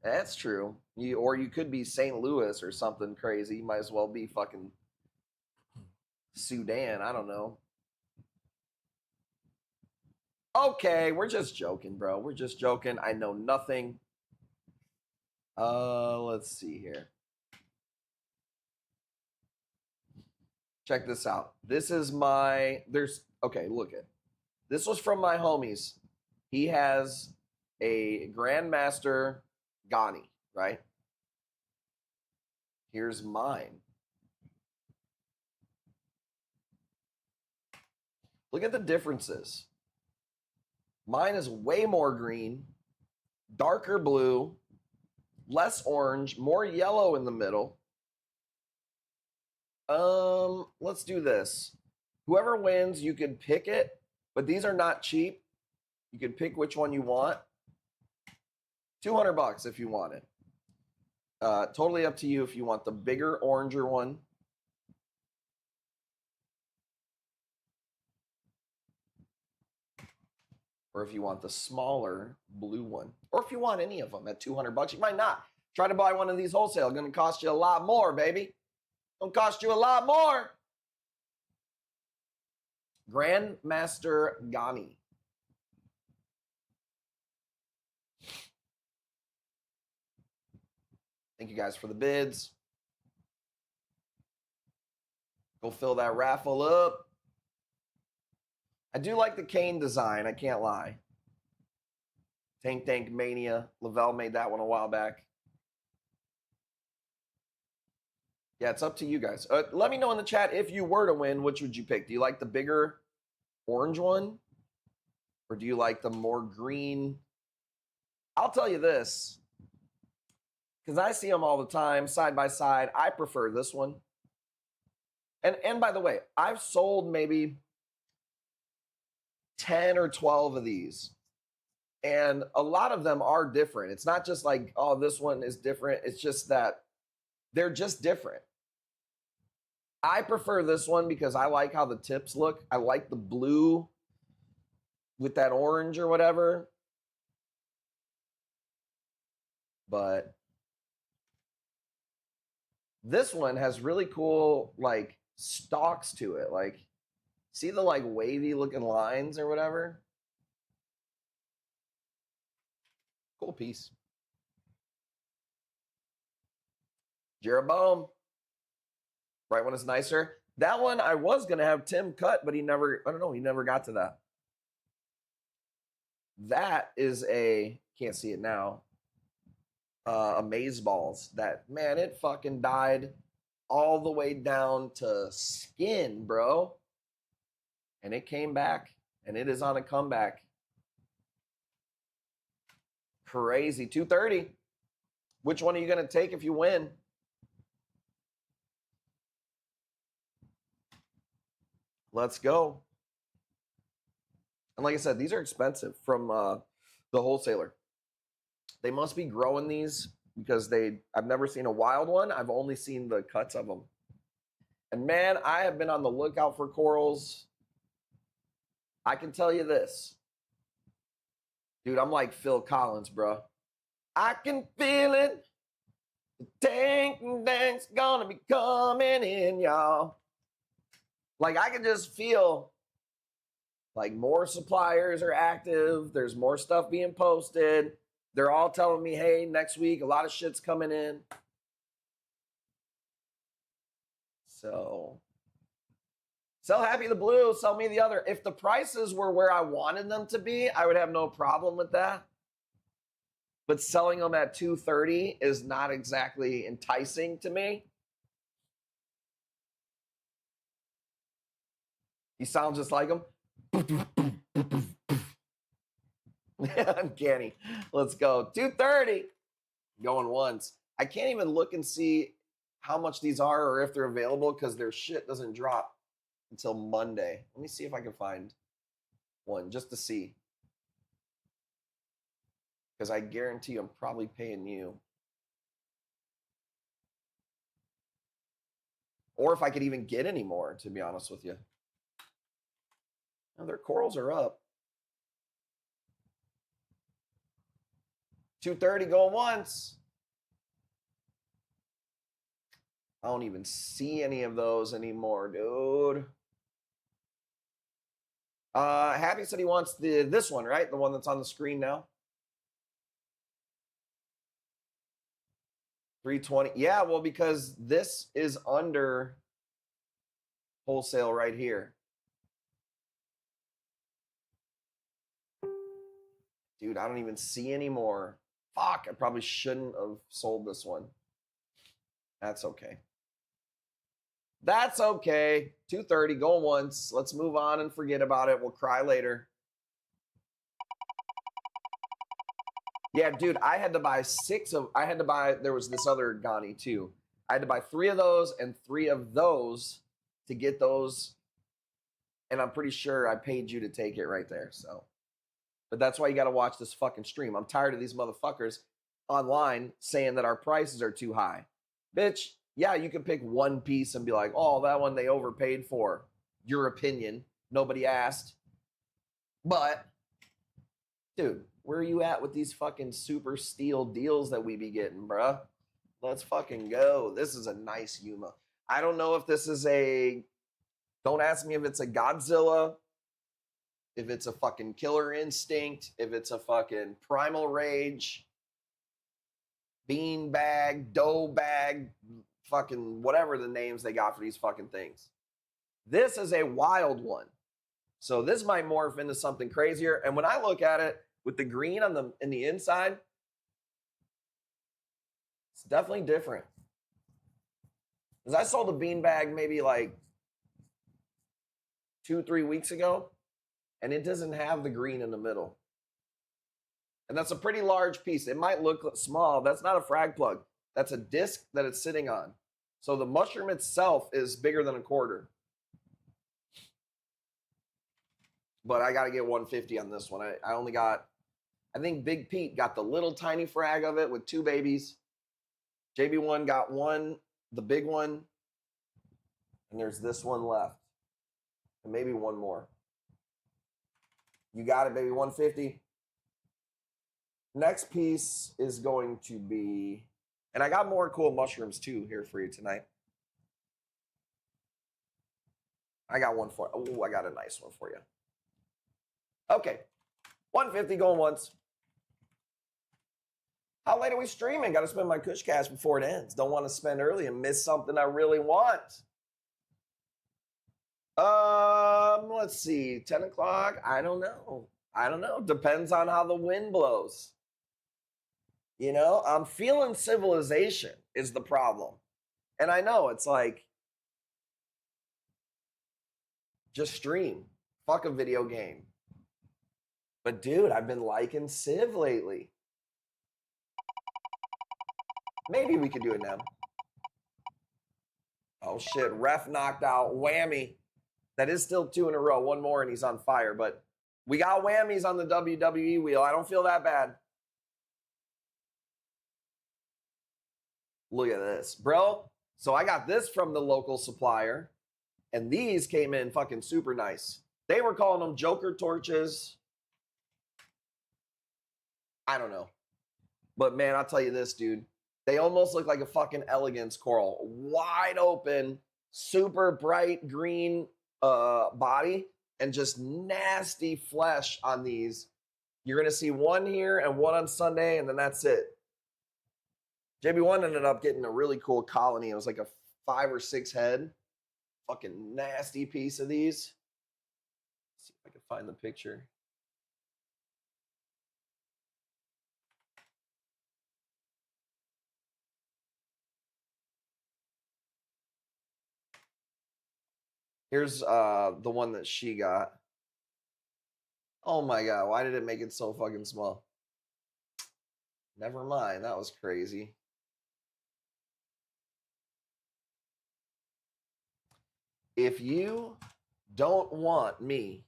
That's true. Or you could be St. Louis or something crazy. You might as well be fucking Sudan. I don't know. Okay, we're just joking, bro. We're just joking. I know nothing. Let's see here. Check this out. This is my, okay, look it. This was from my homies. He has a Grandmaster Ghani, right? Here's mine. Look at the differences. Mine is way more green, darker blue, less orange, more yellow in the middle. Let's do this. Whoever wins, you could pick it, but these are not cheap. You can pick which one you want. $200 if you want it. Totally up to you if you want the bigger, oranger one. Or if you want the smaller blue one. Or if you want any of them at $200. You might not. Try to buy one of these wholesale. Going to cost you a lot more, baby. Going to cost you a lot more. Grandmaster Ghani. Thank you guys for the bids. Go fill that raffle up. I do like the cane design, I can't lie. Tank Mania. Lavelle made that one a while back. Yeah, it's up to you guys. Let me know in the chat, if you were to win, which would you pick? Do you like the bigger orange one? Or do you like the more green? I'll tell you this, because I see them all the time, side by side. I prefer this one. And by the way, I've sold maybe 10 or 12 of these. And a lot of them are different. It's not just like, oh, this one is different. It's just that they're just different. I prefer this one because I like how the tips look. I like the blue with that orange or whatever. But this one has really cool like stalks to it. Like, see the like wavy looking lines or whatever? Cool piece. Jeroboam. Right when it's nicer. That one I was gonna have Tim cut, but he never, I don't know, he never got to that. That is a, can't see it now. Amazeballs. That, man, it fucking died all the way down to skin, bro. And it came back, and it is on a comeback. Crazy. 230. Which one are you going to take if you win? Let's go. And like I said, these are expensive from the wholesaler. They must be growing these because I've never seen a wild one. I've only seen the cuts of them. And man, I have been on the lookout for corals. I can tell you this. Dude, I'm like Phil Collins, bro. I can feel it. The tank and tank's gonna be coming in, y'all. Like, I can just feel like more suppliers are active. There's more stuff being posted. They're all telling me, hey, next week, a lot of shit's coming in. So, sell Happy the blue, sell me the other. If the prices were where I wanted them to be, I would have no problem with that. But selling them at $230 is not exactly enticing to me. You sound just like him. Uncanny. Let's go. 230. Going once. I can't even look and see how much these are or if they're available because their shit doesn't drop until Monday. Let me see if I can find one just to see. Because I guarantee I'm probably paying you. Or if I could even get any more, to be honest with you. Now their corals are up. 230 going once. I don't even see any of those anymore, dude. Happy said he wants this one, right? The one that's on the screen now. 320. Yeah, well, because this is under wholesale right here. Dude, I don't even see any more. Fuck, I probably shouldn't have sold this one. That's okay. That's okay. 230, going once. Let's move on and forget about it. We'll cry later. Yeah, dude, I had to buy there was this other Ghani too. I had to buy 3 of those and 3 of those to get those. And I'm pretty sure I paid you to take it right there, so. But that's why you got to watch this fucking stream. I'm tired of these motherfuckers online saying that our prices are too high. Bitch, yeah, you can pick one piece and be like, oh, that one they overpaid for. Your opinion. Nobody asked. But, dude, where are you at with these fucking super steel deals that we be getting, bruh? Let's fucking go. This is a nice Yuma. I don't know if this is don't ask me if it's a Godzilla, if it's a fucking Killer Instinct, if it's a fucking Primal Rage, Bean Bag, Dough Bag, fucking whatever the names they got for these fucking things. This is a wild one. So this might morph into something crazier. And when I look at it with the green on in the inside, it's definitely different. Because I sold a beanbag maybe like 2-3 weeks ago, and it doesn't have the green in the middle. And that's a pretty large piece. It might look small. That's not a frag plug. That's a disc that it's sitting on. So the mushroom itself is bigger than a quarter. But I got to get 150 on this one. I only got, I think Big Pete got the little tiny frag of it with 2 babies. JB1 got one, the big one. And there's this one left. And maybe one more. You got it, baby. 150. Next piece is going to be, and I got more cool mushrooms too here for you tonight. I got one for, oh, I got a nice one for you. Okay, 150 going once. How late are we streaming? Got to spend my Kush Cash before it ends. Don't want to spend early and miss something I really want. Let's see, 10 o'clock. I don't know. Depends on how the wind blows. You know, I'm feeling civilization is the problem. And I know it's like, just stream. Fuck a video game. But dude, I've been liking Civ lately. Maybe we could do it now. Oh shit, ref knocked out Whammy. That is still 2 in a row. One more and he's on fire. But we got whammies on the WWE wheel. I don't feel that bad. Look at this, bro. So I got this from the local supplier. And these came in fucking super nice. They were calling them Joker torches. I don't know. But man, I'll tell you this, dude. They almost look like a fucking elegance coral. Wide open, super bright green body, and just nasty flesh on these. You're going to see one here and one on Sunday, and then that's it. JB1 ended up getting a really cool colony. It was like a 5 or 6 head. Fucking nasty piece of these. Let's see if I can find the picture. Here's the one that she got. Oh my God, why did it make it so fucking small? Never mind, that was crazy. If you don't want me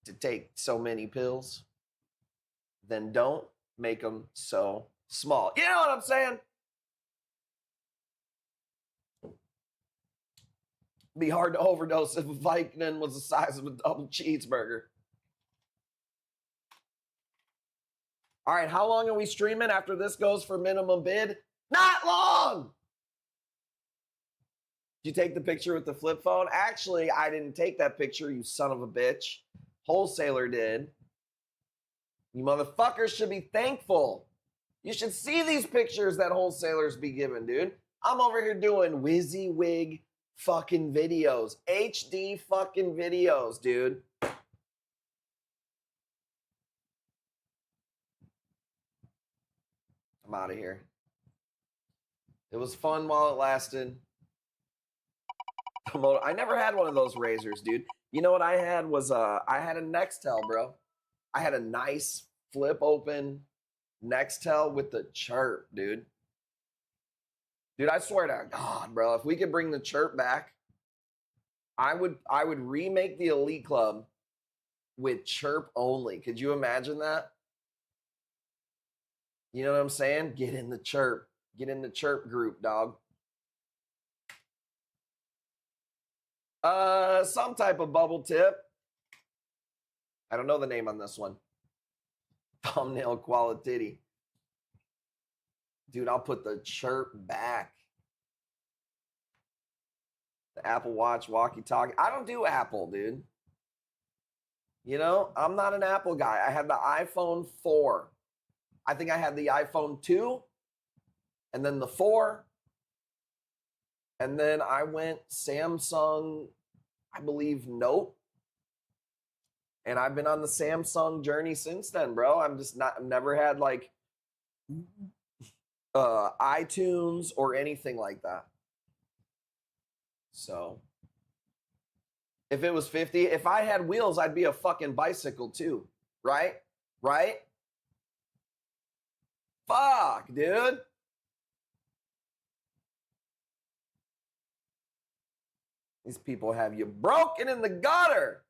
to take so many pills, then don't make them so small. You know what I'm saying? Be hard to overdose if a Vicodin was the size of a double cheeseburger. All right, how long are we streaming after this goes for minimum bid? Not long! Did you take the picture with the flip phone? Actually, I didn't take that picture, you son of a bitch. Wholesaler did. You motherfuckers should be thankful. You should see these pictures that wholesalers be giving, dude. I'm over here doing WYSIWYG fucking videos. HD fucking videos, dude. I'm out of here. It was fun while it lasted. I never had one of those razors, dude. You know what I had was I had a Nextel, bro. I had a nice flip open Nextel with the chirp, dude. Dude, I swear to God, bro, if we could bring the chirp back, I would remake the Elite Club with chirp only. Could you imagine that? You know what I'm saying? Get in the chirp. Get in the chirp group, dog. Some type of bubble tip. I don't know the name on this one. Thumbnail quality. Dude, I'll put the chirp back. The Apple Watch walkie-talkie. I don't do Apple, dude. You know, I'm not an Apple guy. I had the iPhone 4. I think I had the iPhone 2, and then the 4, and then I went Samsung, I believe, Note. And I've been on the Samsung journey since then, bro. I've never had like iTunes or anything like that. So if it was 50, if I had wheels, I'd be a fucking bicycle too, right? Right? Fuck, dude. These people have you broken in the gutter.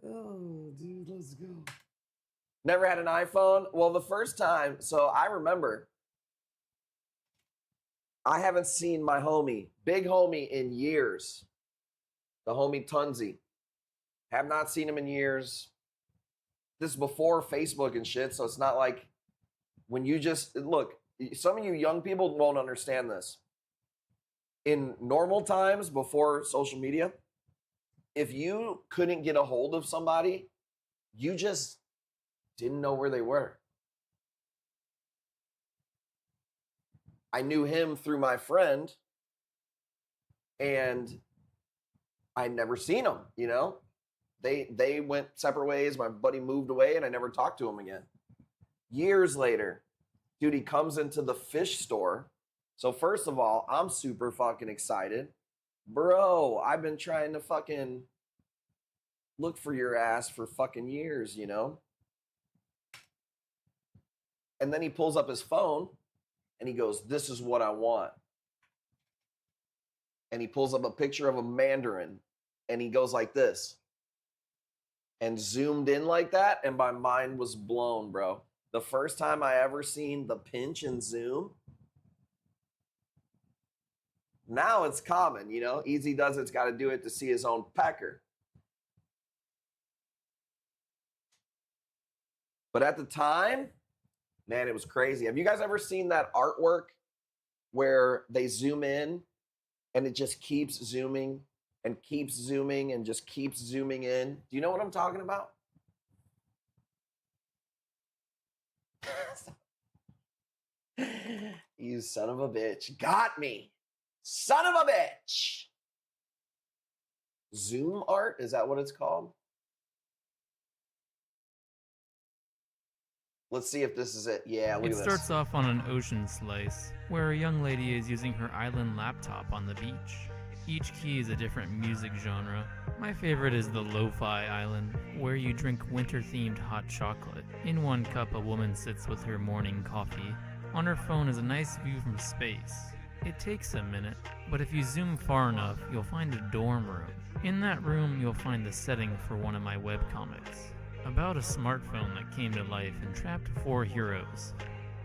Oh, dude, let's go. Never had an iPhone? Well, the first time, so I remember I haven't seen my homie, big homie, in years. The homie Tunzi. Have not seen him in years. This is before Facebook and shit, so it's not like when you just look, some of you young people won't understand this. In normal times before social media, if you couldn't get a hold of somebody, you just didn't know where they were. I knew him through my friend, and I'd never seen him, you know? They went separate ways. My buddy moved away, and I never talked to him again. Years later, dude, he comes into the fish store. So first of all, I'm super fucking excited. Bro, I've been trying to fucking look for your ass for fucking years, you know? And then he pulls up his phone, and he goes, "This is what I want." And he pulls up a picture of a mandarin, and he goes like this. And zoomed in like that, and my mind was blown, bro. The first time I ever seen the pinch and zoom. Now it's common, you know? Easy does it's got to do it to see his own pecker. But at the time, man, it was crazy. Have you guys ever seen that artwork where they zoom in and it just keeps zooming and keeps zooming and just keeps zooming in? Do you know what I'm talking about? You son of a bitch. Got me. Son of a bitch. Zoom art? Is that what it's called? Let's see if this is it. Yeah, look It at this. starts off on an ocean slice, where a young lady is using her island laptop on the beach. Each key is a different music genre. My favorite is the Lo-Fi Island, where you drink winter-themed hot chocolate. In one cup, a woman sits with her morning coffee. On her phone is a nice view from space. It takes a minute, but if you zoom far enough, you'll find a dorm room. In that room, you'll find the setting for one of my webcomics, about a smartphone that came to life and trapped 4 heroes.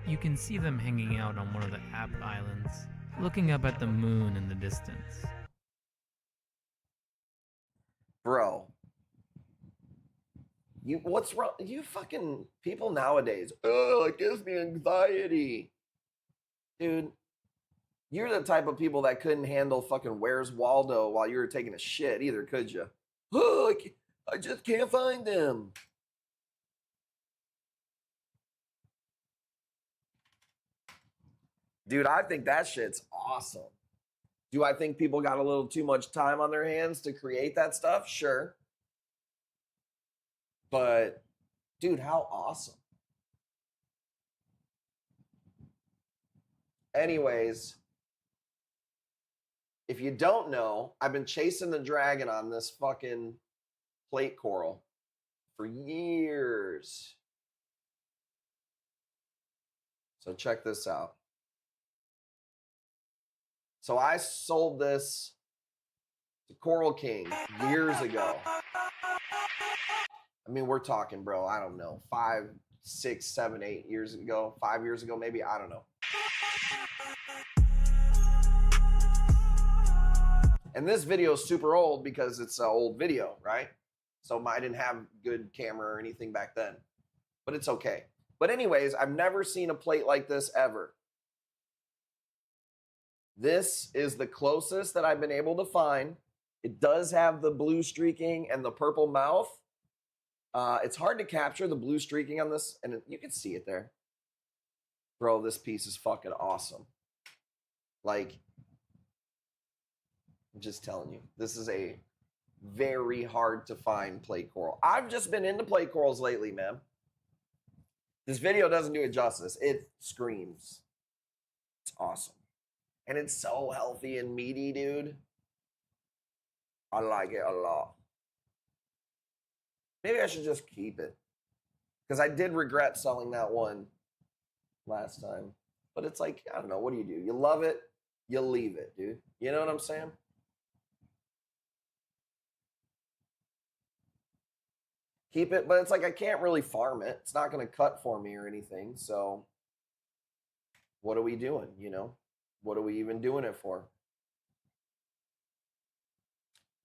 You can see them hanging out on one of the app islands, looking up at the moon in the distance. Bro. What's wrong? You fucking people nowadays. Oh, it gives me anxiety. Dude, you're the type of people that couldn't handle fucking Where's Waldo while you were taking a shit either, could you? Oh, I just can't find them. Dude, I think that shit's awesome. Do I think people got a little too much time on their hands to create that stuff? Sure. But, dude, how awesome. Anyways, if you don't know, I've been chasing the dragon on this fucking plate coral for years. So check this out. So I sold this to Coral King years ago. I mean, we're talking, bro, I don't know, 5, 6, 7, 8 years ago, 5 years ago, maybe, I don't know. And this video is super old because it's an old video, right? So I didn't have good camera or anything back then, but it's okay. But anyways, I've never seen a plate like this ever. This is the closest that I've been able to find. It does have the blue streaking and the purple mouth. It's hard to capture the blue streaking on this, and you can see it there. Bro, this piece is fucking awesome. Like, I'm just telling you, this is a very hard to find plate coral. I've just been into plate corals lately, man. This video doesn't do it justice. It screams. It's awesome. And it's so healthy and meaty, dude. I like it a lot. Maybe I should just keep it. Because I did regret selling that one last time. But it's like, I don't know, what do? You love it, you leave it, dude. You know what I'm saying? Keep it, but it's like I can't really farm it. It's not going to cut for me or anything. So what are we doing, you know? What are we even doing it for?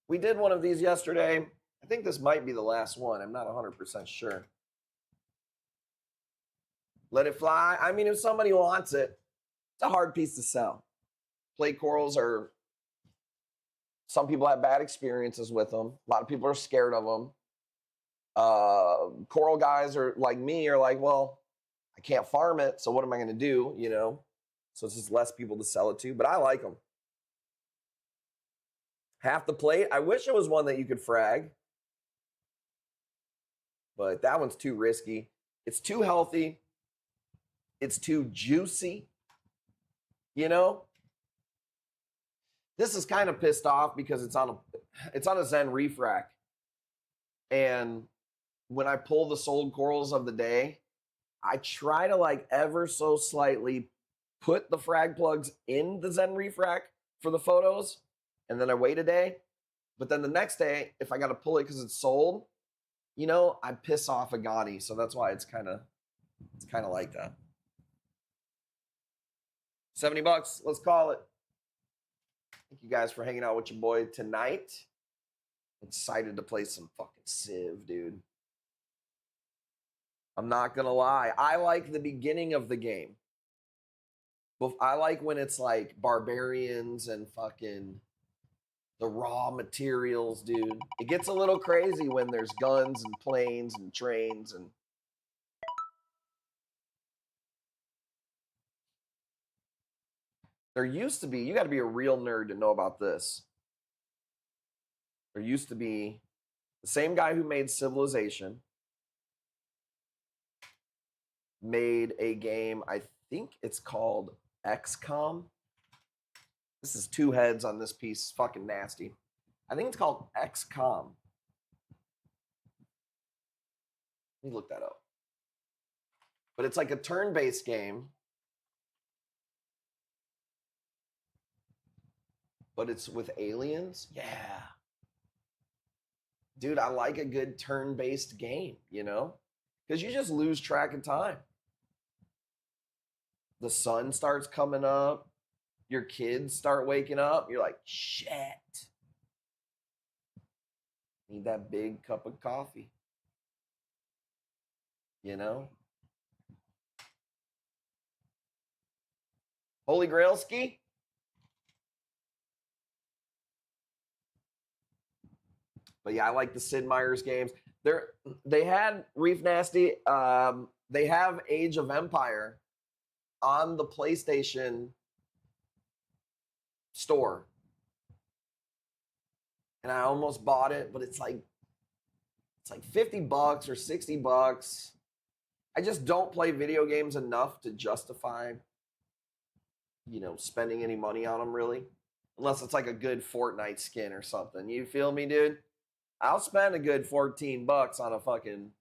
We did one of these yesterday. I think this might be the last one. I'm not 100% sure. Let it fly. I mean, if somebody wants it, it's a hard piece to sell. Plate corals are, some people have bad experiences with them. A lot of people are scared of them. Coral guys are like me, are like, well, I can't farm it, so what am I going to do? You know, so it's just less people to sell it to. But I like them. Half the plate. I wish it was one that you could frag, but that one's too risky. It's too healthy. It's too juicy. You know, this is kind of pissed off because it's on a Zen Reef rack, and when I pull the sold corals of the day, I try to like ever so slightly put the frag plugs in the Zen Reef rack for the photos, and then I wait a day. But then the next day, if I got to pull it because it's sold, you know, I piss off Agani. So that's why it's kind of like that. $70, let's call it. Thank you guys for hanging out with your boy tonight. Excited to play some fucking Civ, dude. I'm not gonna lie. I like the beginning of the game. I like when it's like barbarians and fucking the raw materials, dude. It gets a little crazy when there's guns and planes and trains and... There used to be, you got to be a real nerd to know about this. There used to be the same guy who made Civilization made a game, I think it's called XCOM. This is two heads on this piece, fucking nasty. I think it's called XCOM. Let me look that up. But it's like a turn-based game. But it's with aliens? Yeah. Dude, I like a good turn-based game, you know? Because you just lose track of time. The sun starts coming up. Your kids start waking up. You're like, shit. Need that big cup of coffee. You know? Holy Grail ski? But yeah, I like the Sid Meier's games. They had Reef Nasty. They have Age of Empire on the PlayStation store. And I almost bought it, but it's like $50 or $60. I just don't play video games enough to justify, you know, spending any money on them really. Unless it's like a good Fortnite skin or something. You feel me, dude? I'll spend a good $14 on a fucking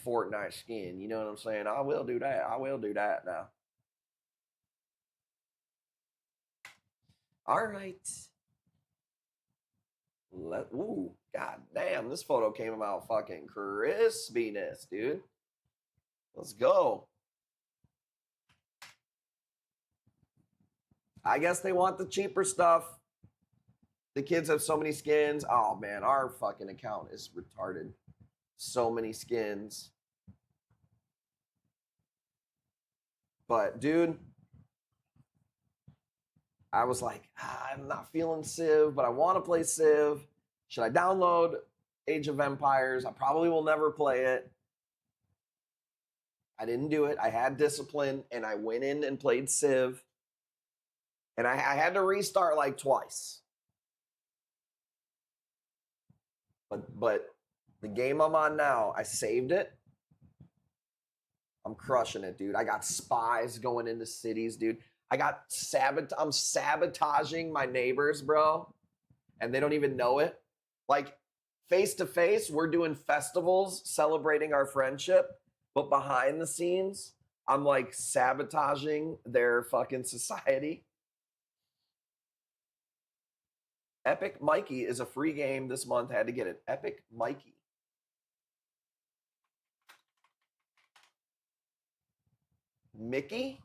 Fortnite skin. You know what I'm saying? I will do that. I will do that now. All right. Ooh, god damn, this photo came out fucking crispiness, dude. Let's go. I guess they want the cheaper stuff. The kids have so many skins. Oh man, our fucking account is retarded. So many skins. But dude, I was like, I'm not feeling Civ, but I want to play Civ. Should I download Age of Empires? I probably will never play it. I didn't do it. I had discipline, and I went in and played Civ. And I had to restart like twice. But the game I'm on now, I saved it. I'm crushing it, dude. I got spies going into cities, dude. I'm sabotaging my neighbors, bro. And they don't even know it. Like, face to face, we're doing festivals celebrating our friendship. But behind the scenes, I'm like sabotaging their fucking society. Epic Mikey is a free game this month. Had to get it. Epic Mikey. Mickey?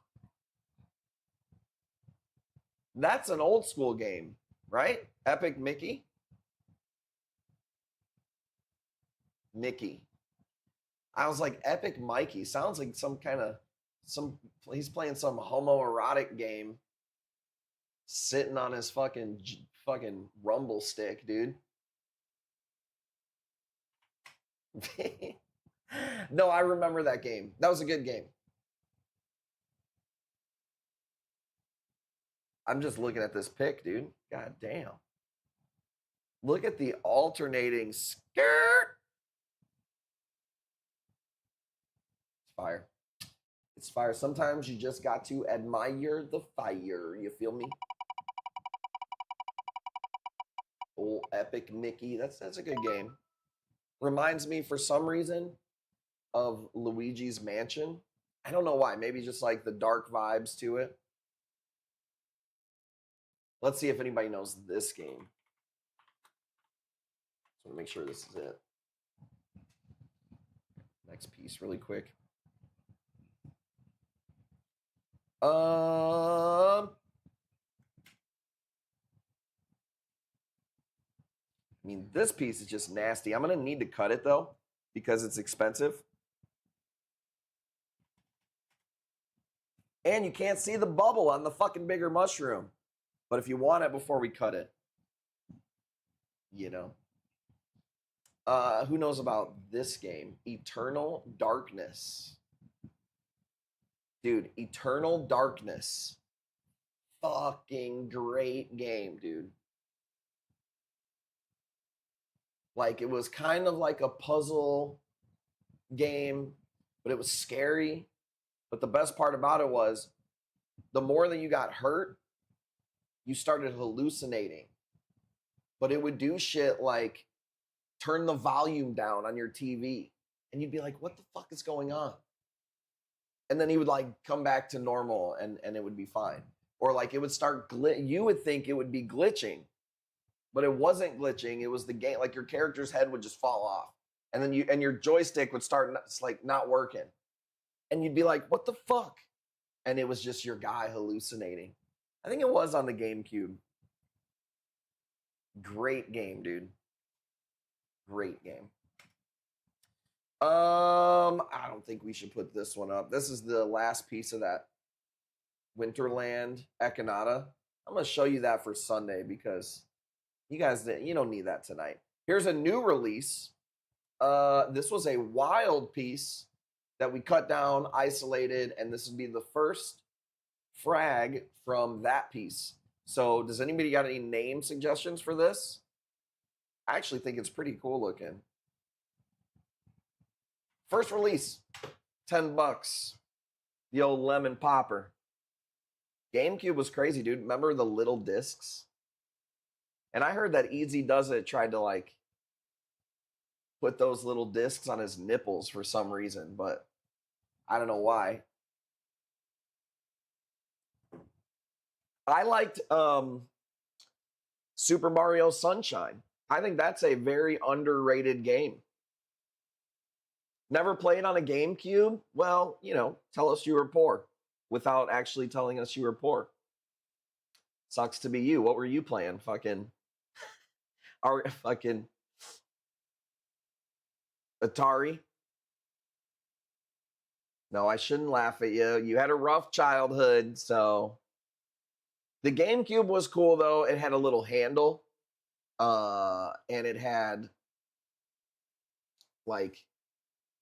That's an old school game, right? Epic Mickey. Mickey. I was like, Epic Mikey. Sounds like some kind of he's playing some homoerotic game sitting on his fucking rumble stick, dude. No, I remember that game. That was a good game. I'm just looking at this pic, dude. God damn. Look at the alternating skirt. It's fire. It's fire. Sometimes you just got to admire the fire. You feel me? Old Epic Mickey. That's a good game. Reminds me for some reason of Luigi's Mansion. I don't know why. Maybe just like the dark vibes to it. Let's see if anybody knows this game. Just want to make sure this is it. Next piece, really quick. I mean, this piece is just nasty. I'm gonna need to cut it though because it's expensive. And you can't see the bubble on the fucking bigger mushroom. But if you want it before we cut it, you know. Who knows about this game? Eternal Darkness. Dude, Eternal Darkness. Fucking great game, dude. Like, it was kind of like a puzzle game, but it was scary. But the best part about it was the more that you got hurt, you started hallucinating. But it would do shit like turn the volume down on your TV. And you'd be like, what the fuck is going on? And then he would like come back to normal and it would be fine. Or like it would start, you would think it would be glitching. But it wasn't glitching. It was the game, like your character's head would just fall off. And then your joystick would start like not working. And you'd be like, what the fuck? And it was just your guy hallucinating. I think it was on the GameCube. Great game, dude. Great game. I don't think we should put this one up. This is the last piece of that Winterland Echinata. I'm going to show you that for Sunday because you guys, you don't need that tonight. Here's a new release. This was a wild piece that we cut down, isolated, and this would be the first frag from that piece. So does anybody got any name suggestions for this? I actually think it's pretty cool looking. First release, $10. The old lemon popper. GameCube was crazy, dude. Remember the little discs? And I heard that Easy Does It tried to like put those little discs on his nipples for some reason, but I don't know why. I liked Super Mario Sunshine. I think that's a very underrated game. Never played on a GameCube? Well, you know, tell us you were poor without actually telling us you were poor. Sucks to be you. What were you playing? Fucking Atari? No, I shouldn't laugh at you. You had a rough childhood, so. The GameCube was cool, though. It had a little handle, and it had, like,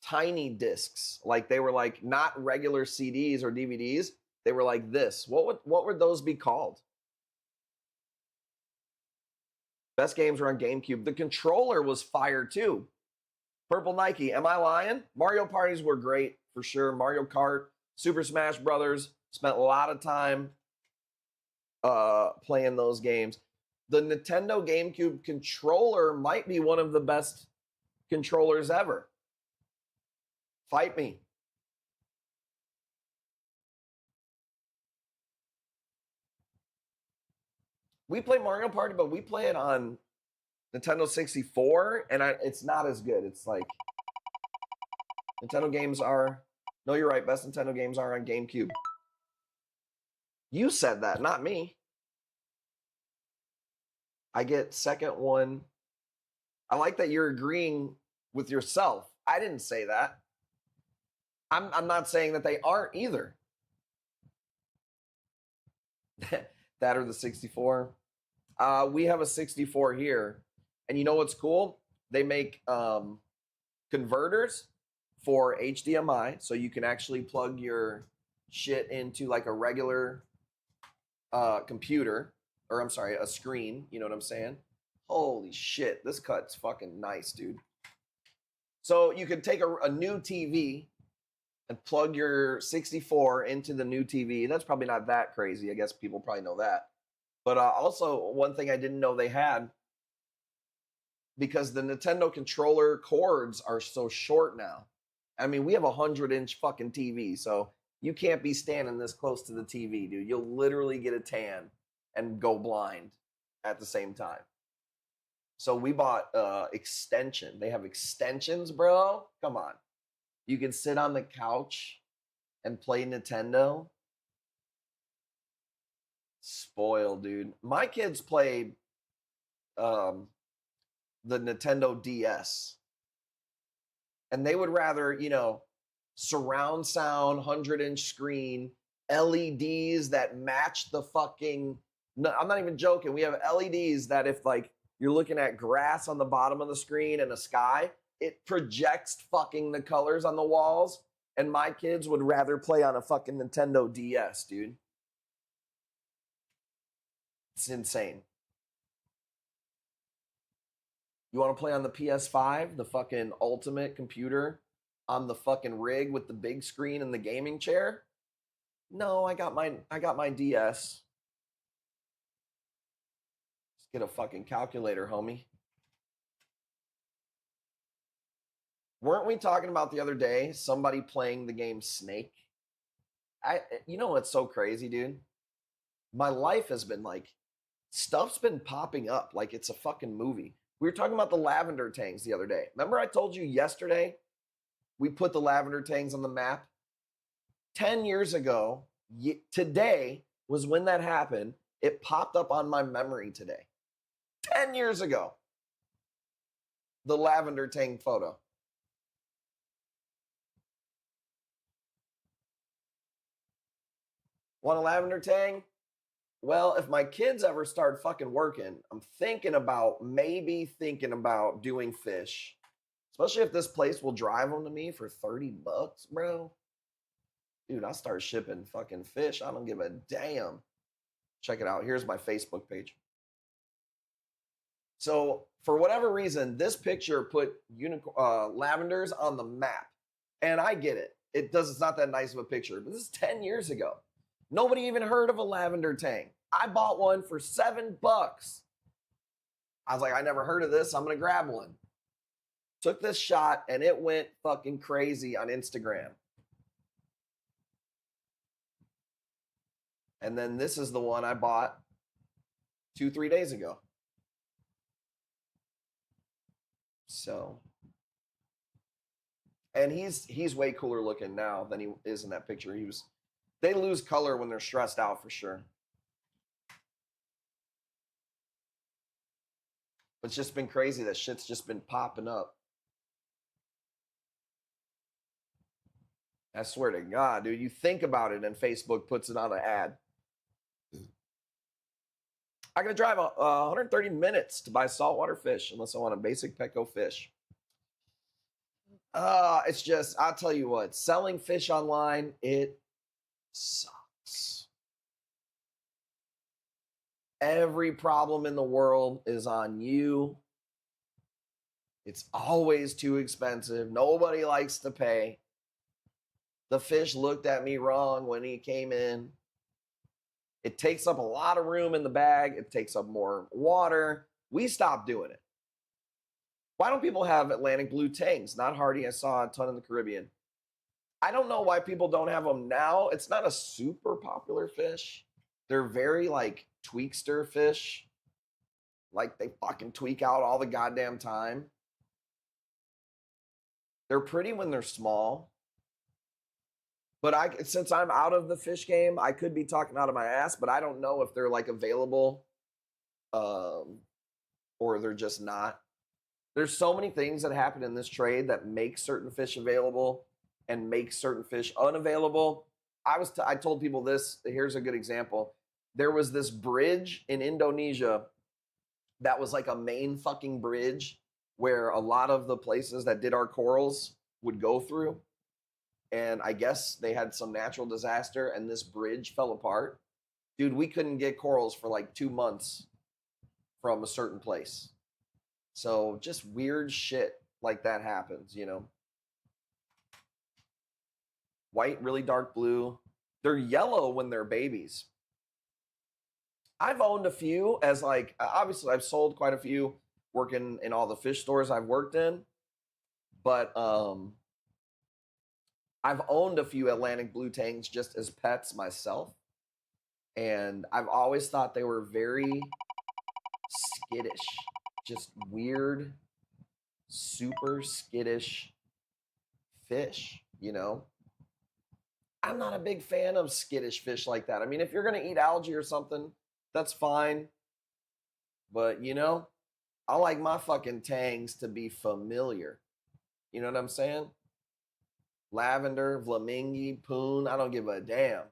tiny discs. Like, they were, like, not regular CDs or DVDs. They were like this. What would those be called? Best games were on GameCube. The controller was fire, too. Purple Nike. Am I lying? Mario parties were great, for sure. Mario Kart, Super Smash Brothers. Spent a lot of time playing those games. The Nintendo GameCube controller might be one of the best controllers ever. Fight me. We play Mario Party, but we play it on Nintendo 64, and it's not as good. It's like Nintendo games are. No, you're right. Best Nintendo games are on GameCube. You said that, not me. I get second one. I like that you're agreeing with yourself. I didn't say that. I'm not saying that they aren't either. That or the 64. We have a 64 here. And you know what's cool? They make converters for HDMI. So you can actually plug your shit into like a regular computer. Or I'm sorry, a screen. You know what I'm saying? Holy shit. This cut's fucking nice, dude. So you could take a new TV and plug your 64 into the new TV. That's probably not that crazy. I guess people probably know that. But also, one thing I didn't know they had, because the Nintendo controller cords are so short now. I mean, we have a 100-inch fucking TV, so you can't be standing this close to the TV, dude. You'll literally get a tan and go blind at the same time. So we bought extension. They have extensions, bro. Come on. You can sit on the couch and play Nintendo. Spoiled, dude. My kids played the Nintendo DS. And they would rather, you know, surround sound, 100-inch screen, LEDs that match the fucking... No, I'm not even joking. We have LEDs that if, like, you're looking at grass on the bottom of the screen and a sky, it projects fucking the colors on the walls. And my kids would rather play on a fucking Nintendo DS, dude. It's insane. You want to play on the PS5, the fucking ultimate computer on the fucking rig with the big screen and the gaming chair? No, I got my DS. Let's get a fucking calculator, homie. Weren't we talking about the other day somebody playing the game Snake? You know what's so crazy, dude? My life has been like, stuff's been popping up like it's a fucking movie. We were talking about the lavender tangs the other day. Remember I told you yesterday we put the lavender tangs on the map? 10 years ago, today was when that happened. It popped up on my memory today. 10 years ago. The lavender tang photo. Want a lavender tang? Well, if my kids ever start fucking working, I'm maybe thinking about doing fish. Especially if this place will drive them to me for $30, bro. Dude, I'll start shipping fucking fish. I don't give a damn. Check it out. Here's my Facebook page. So, for whatever reason, this picture put lavenders on the map. And I get it. It's not that nice of a picture. But this is 10 years ago. Nobody even heard of a lavender tang. I bought one for $7. I was like, I never heard of this. I'm going to grab one. Took this shot and it went fucking crazy on Instagram. And then this is the one I bought 2-3 days ago. So, and he's way cooler looking now than he is in that picture. They lose color when they're stressed out for sure. It's just been crazy. That shit's just been popping up. I swear to God, dude, you think about it and Facebook puts it on an ad. I gotta drive 130 minutes to buy saltwater fish unless I want a basic Petco fish. It's just, I'll tell you what, selling fish online, it sucks. Every problem in the world is on you. It's always too expensive. Nobody likes to pay. The fish looked at me wrong when he came in. It takes up a lot of room in the bag. It takes up more water. We stopped doing it. Why don't people have Atlantic blue tangs? Not hardy. I saw a ton in the Caribbean. I don't know why people don't have them now. It's not a super popular fish. They're very like tweakster fish. Like they fucking tweak out all the goddamn time. They're pretty when they're small. But since I'm out of the fish game, I could be talking out of my ass, but I don't know if they're like available or they're just not. There's so many things that happen in this trade that make certain fish available and make certain fish unavailable. I told people this. Here's a good example. There was this bridge in Indonesia that was like a main fucking bridge where a lot of the places that did our corals would go through. And I guess they had some natural disaster and this bridge fell apart. Dude, we couldn't get corals for like 2 months from a certain place. So just weird shit like that happens, you know. White, really dark blue. They're yellow when they're babies. I've owned a few as like, obviously I've sold quite a few working in all the fish stores I've worked in. But I've owned a few Atlantic blue tangs just as pets myself. And I've always thought they were very skittish. Just weird, super skittish fish, you know? I'm not a big fan of skittish fish like that. I mean, if you're going to eat algae or something, that's fine. But, you know, I like my fucking tangs to be familiar. You know what I'm saying? Lavender, Flamingi, Poon, I don't give a damn.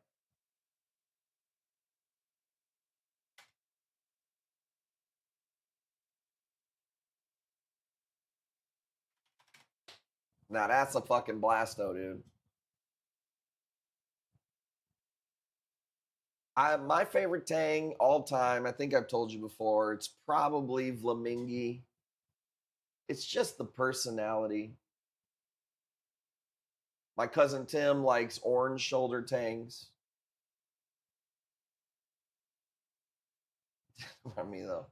Now that's a fucking blasto, dude. My favorite tang all time, I think I've told you before, it's probably Flamingi. It's just the personality. My cousin Tim likes orange shoulder tangs. I mean, though.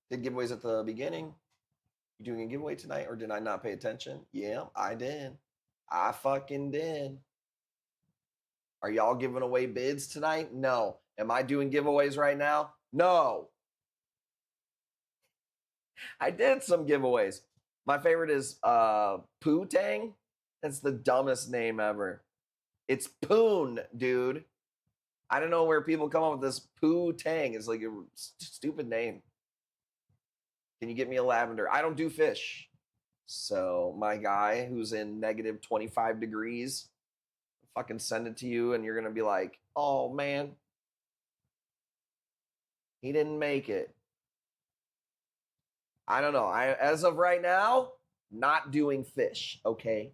Did giveaways at the beginning? You doing a giveaway tonight, or did I not pay attention? Yeah, I did. I fucking did. Are y'all giving away bids tonight? No. Am I doing giveaways right now? No. I did some giveaways. My favorite is Poo Tang. That's the dumbest name ever. It's Poon, dude. I don't know where people come up with this Poo Tang. It's like a stupid name. Can you get me a lavender? I don't do fish. So my guy who's in negative 25 degrees, fucking send it to you and you're going to be like, oh man, he didn't make it. I don't know. As of right now, not doing fish, okay?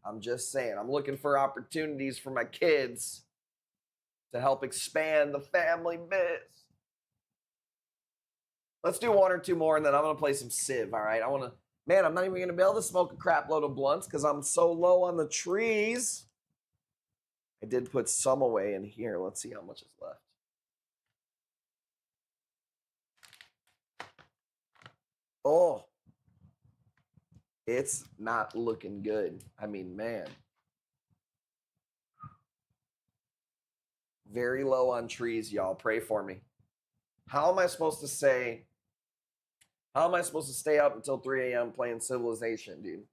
I'm just saying. I'm looking for opportunities for my kids to help expand the family biz. Let's do one or two more, and then I'm going to play some Civ, all right? Man, I'm not even going to be able to smoke a crap load of blunts because I'm so low on the trees. I did put some away in here. Let's see how much is left. Oh, it's not looking good. I mean, man. Very low on trees, y'all. Pray for me. How am I supposed to stay up until 3 a.m. playing Civilization, dude?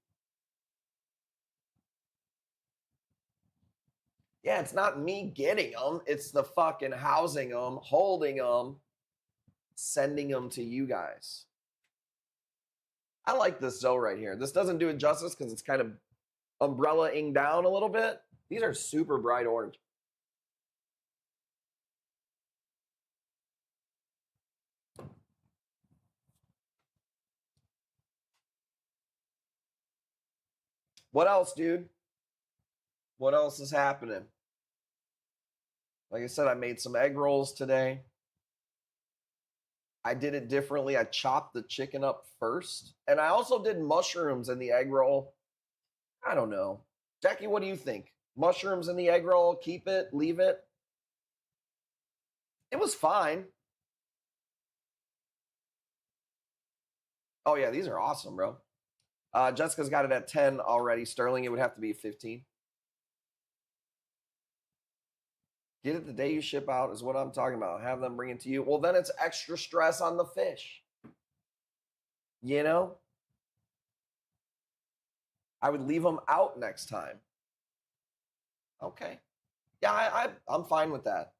Yeah, it's not me getting them. It's the fucking housing them, holding them, sending them to you guys. I like this Zoe right here. This doesn't do it justice because it's kind of umbrella-ing down a little bit. These are super bright orange. What else, dude? What else is happening? Like I said, I made some egg rolls today. I did it differently. I chopped the chicken up first. And I also did mushrooms in the egg roll. I don't know. Jackie, what do you think? Mushrooms in the egg roll, keep it, leave it? It was fine. Oh, yeah, these are awesome, bro. Jessica's got it at 10 already. Sterling, it would have to be 15. Get it the day you ship out is what I'm talking about. Have them bring it to you. Well, then it's extra stress on the fish. You know? I would leave them out next time. Okay. Yeah, I'm fine with that.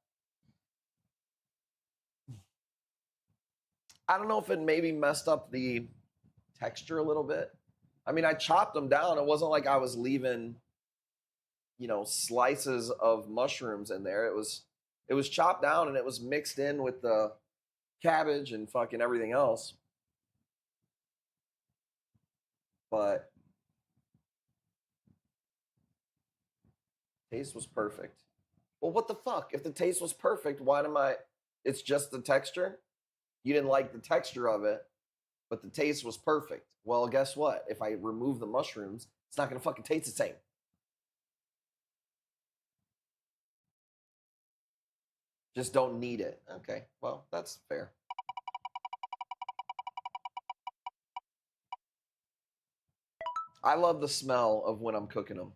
I don't know if it maybe messed up the texture a little bit. I mean, I chopped them down. It wasn't like I was leaving, slices of mushrooms in there. It was chopped down and it was mixed in with the cabbage and fucking everything else. But taste was perfect. Well, what the fuck? If the taste was perfect, why am I? It's just the texture. You didn't like the texture of it, but the taste was perfect. Well, guess what? If I remove the mushrooms, it's not gonna fucking taste the same. Just don't need it. Okay, well, that's fair. I love the smell of when I'm cooking them.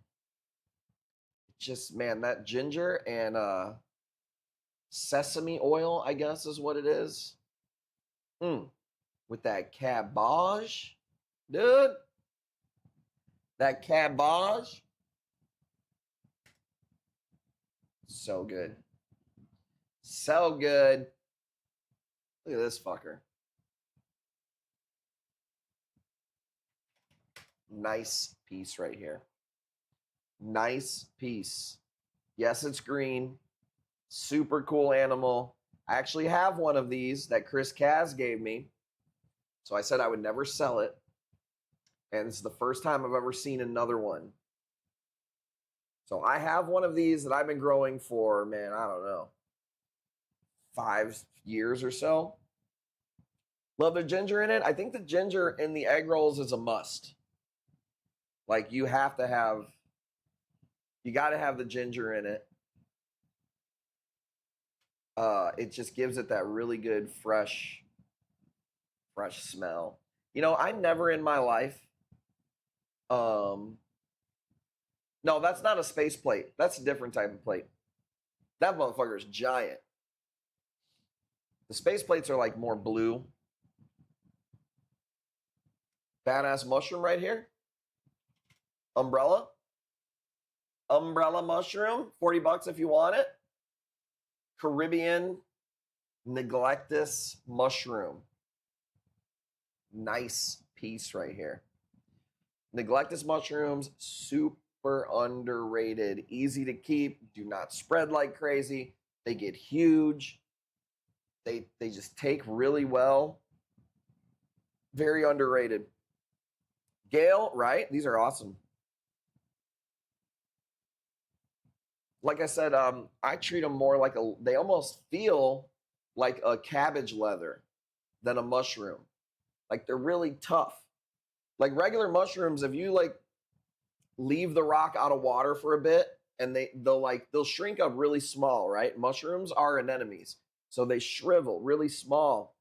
Just, man, that ginger and sesame oil, I guess is what it is. With that cabbage, dude. That cabbage. So good. So good. Look at this fucker. Nice piece right here. Nice piece. Yes, it's green. Super cool animal. I actually have one of these that Chris Kaz gave me. So I said I would never sell it. And this is the first time I've ever seen another one. So I have one of these that I've been growing for, man, I don't know, 5 years or so. Love the ginger in it. I think the ginger in the egg rolls is a must. Like you got to have the ginger in it. It just gives it that really good fresh smell. I never in my life, no, that's not a space plate. That's a different type of plate. That motherfucker is giant. The space plates are like more blue. Badass mushroom right here. Umbrella mushroom, $40 if you want it. Caribbean neglectus mushroom. Nice piece right here. Neglectus mushrooms, super underrated. Easy to keep, do not spread like crazy. They get huge. They just take really well. Very underrated. Gale, right? These are awesome. Like I said, I treat them more like they almost feel like a cabbage leather than a mushroom. Like they're really tough. Like regular mushrooms, if you like leave the rock out of water for a bit and they'll shrink up really small, right? Mushrooms are anemones. So they shrivel really small.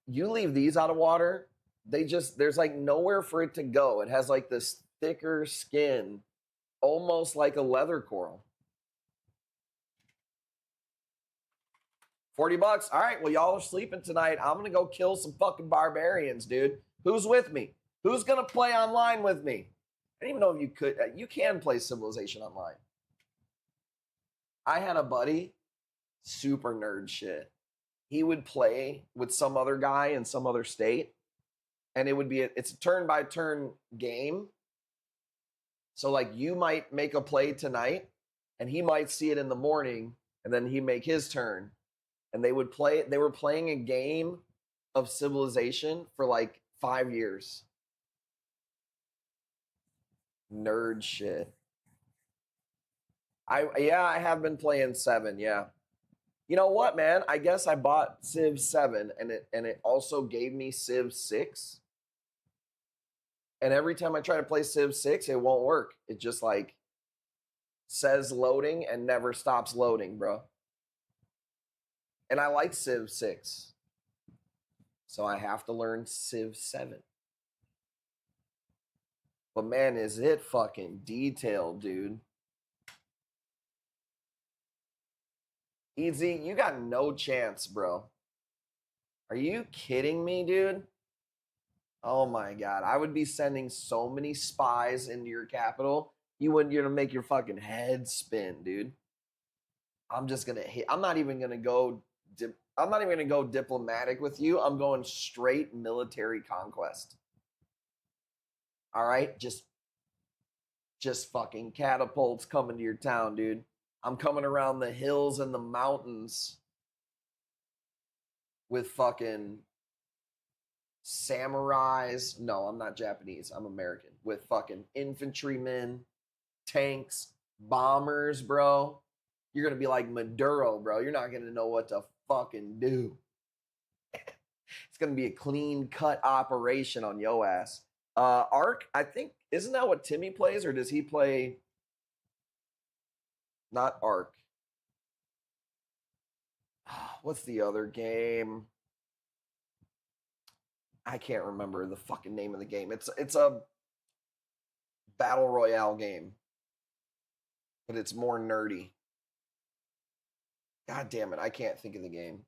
You leave these out of water, there's like nowhere for it to go. It has like this thicker skin, almost like a leather coral. $40. All right, well, y'all are sleeping tonight. I'm gonna go kill some fucking barbarians, dude. Who's with me? Who's gonna play online with me? I didn't even know if you could. You can play Civilization online. I had a buddy, super nerd shit. He would play with some other guy in some other state, and it's a turn-by-turn game. So like you might make a play tonight, and he might see it in the morning, and then he'd make his turn. And they were playing a game of Civilization for like 5 years. Nerd shit. I have been playing 7, yeah. You know what, man? I guess I bought Civ 7 and it also gave me Civ 6. And every time I try to play Civ 6, it won't work. It just like says loading and never stops loading, bro. And I like Civ 6. So I have to learn Civ 7. But man, is it fucking detailed, dude. Easy, you got no chance, bro. Are you kidding me, dude? Oh my God. I would be sending so many spies into your capital. You're gonna make your fucking head spin, dude. I'm just gonna hit. I'm not even gonna go I'm not even going to go diplomatic with you. I'm going straight military conquest. All right? Just fucking catapults coming to your town, dude. I'm coming around the hills and the mountains with fucking samurais. No, I'm not Japanese. I'm American. With fucking infantrymen, tanks, bombers, bro. You're going to be like Maduro, bro. You're not going to know what to fucking do. It's going to be a clean cut operation on yo ass. Ark, I think, isn't that what Timmy plays, or does he play not Ark? What's the other game? I can't remember the fucking name of the game. It's a battle royale game, but it's more nerdy. God damn it, I can't think of the game.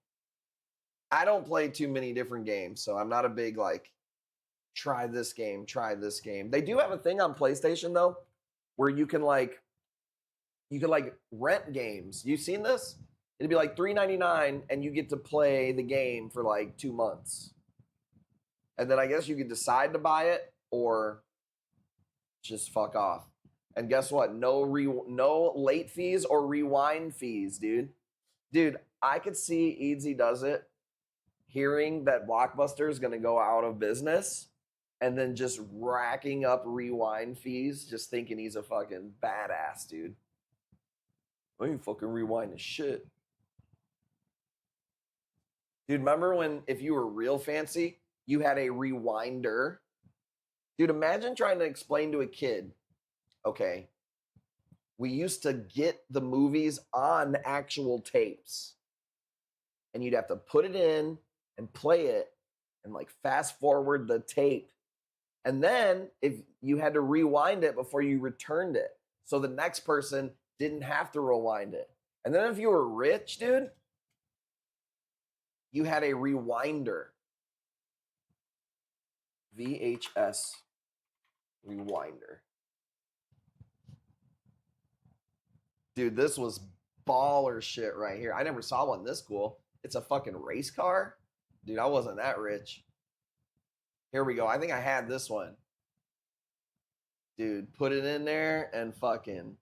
I don't play too many different games, so I'm not a big like try this game, try this game. They do have a thing on PlayStation though, where you can like rent games. You seen this? It'd be like $3.99 and you get to play the game for like 2 months. And then I guess you could decide to buy it or just fuck off. And guess what? No late fees or rewind fees, dude. Dude, I could see Eadsy Does It hearing that Blockbuster is going to go out of business and then just racking up rewind fees, just thinking he's a fucking badass, dude. I ain't fucking rewinding shit. Dude, remember when, if you were real fancy, you had a rewinder? Dude, imagine trying to explain to a kid, okay, we used to get the movies on actual tapes. And you'd have to put it in and play it and like fast forward the tape. And then if you had to rewind it before you returned it. So the next person didn't have to rewind it. And then if you were rich, dude, you had a rewinder. VHS rewinder. Dude, this was baller shit right here. I never saw one this cool. It's a fucking race car. Dude, I wasn't that rich. Here we go. I think I had this one. Dude, put it in there and fucking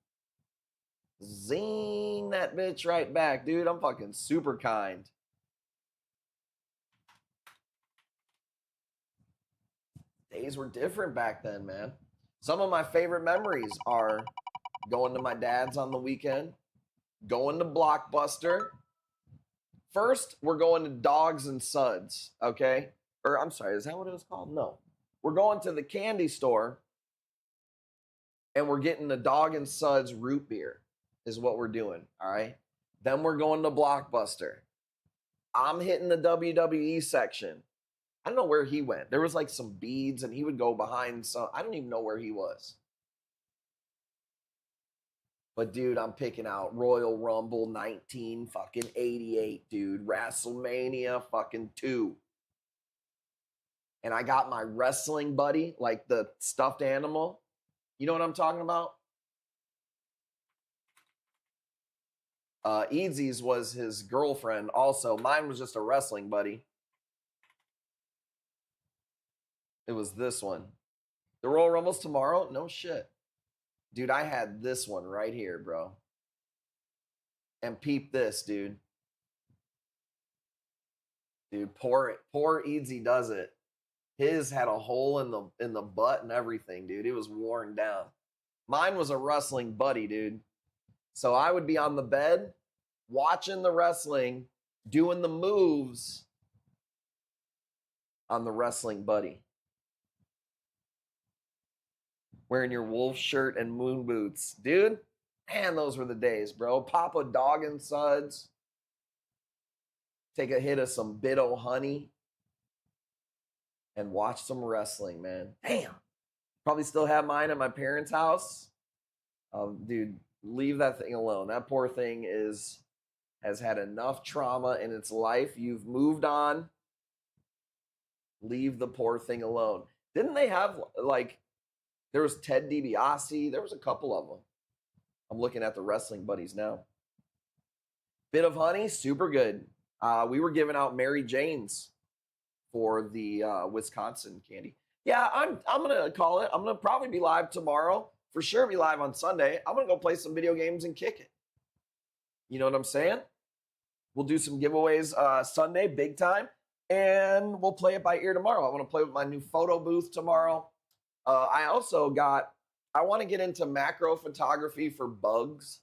zing that bitch right back. Dude, I'm fucking super kind. Days were different back then, man. Some of my favorite memories are going to my dad's on the weekend, going to Blockbuster. First, we're going to Dogs and Suds, okay? Or I'm sorry, is that what it was called? No. We're going to the candy store and we're getting the Dog and Suds root beer is what we're doing, all right? Then we're going to Blockbuster. I'm hitting the WWE section. I don't know where he went. There was like some beads and he would go behind some, I don't even know where he was. But dude, I'm picking out Royal Rumble 1988, dude. WrestleMania fucking 2. And I got my wrestling buddy, like the stuffed animal. You know what I'm talking about? Eadsy's was his girlfriend also. Mine was just a wrestling buddy. It was this one. The Royal Rumble's tomorrow? No shit. Dude, I had this one right here, bro. And peep this, dude. Dude, poor Eadsy Does It. His had a hole in the butt and everything, dude. It was worn down. Mine was a wrestling buddy, dude. So I would be on the bed watching the wrestling, doing the moves on the wrestling buddy. Wearing your wolf shirt and moon boots. Dude, man, those were the days, bro. Pop a Dog and Suds. Take a hit of some Bit O' Honey. And watch some wrestling, man. Damn. Probably still have mine at my parents' house. Dude, leave that thing alone. That poor thing has had enough trauma in its life. You've moved on. Leave the poor thing alone. Didn't they have, like, there was Ted DiBiase. There was a couple of them. I'm looking at the wrestling buddies now. Bit of Honey, super good. We were giving out Mary Jane's for the Wisconsin candy. Yeah, I'm gonna call it. I'm gonna probably be live tomorrow. For sure, be live on Sunday. I'm gonna go play some video games and kick it. You know what I'm saying? We'll do some giveaways Sunday, big time, and we'll play it by ear tomorrow. I want to play with my new photo booth tomorrow. I want to get into macro photography for bugs.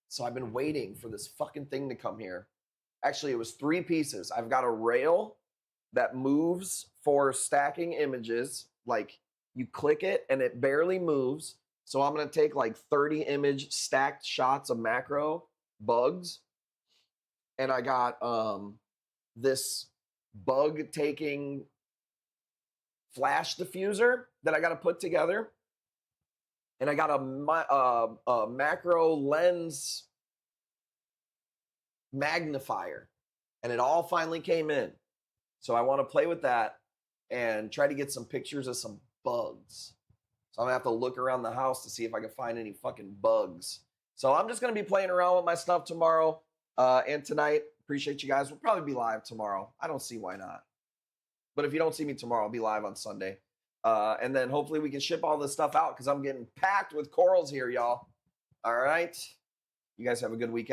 So I've been waiting for this fucking thing to come here. Actually, it was 3 pieces. I've got a rail that moves for stacking images. Like you click it and it barely moves. So I'm going to take like 30 image stacked shots of macro bugs. And I got this bug taking flash diffuser that I got to put together. And I got a macro lens magnifier. And it all finally came in. So I want to play with that and try to get some pictures of some bugs. So I'm going to have to look around the house to see if I can find any fucking bugs. So I'm just going to be playing around with my stuff tomorrow and tonight. Appreciate you guys. We'll probably be live tomorrow. I don't see why not. But if you don't see me tomorrow, I'll be live on Sunday. And then hopefully we can ship all this stuff out because I'm getting packed with corals here, y'all. All right. You guys have a good weekend.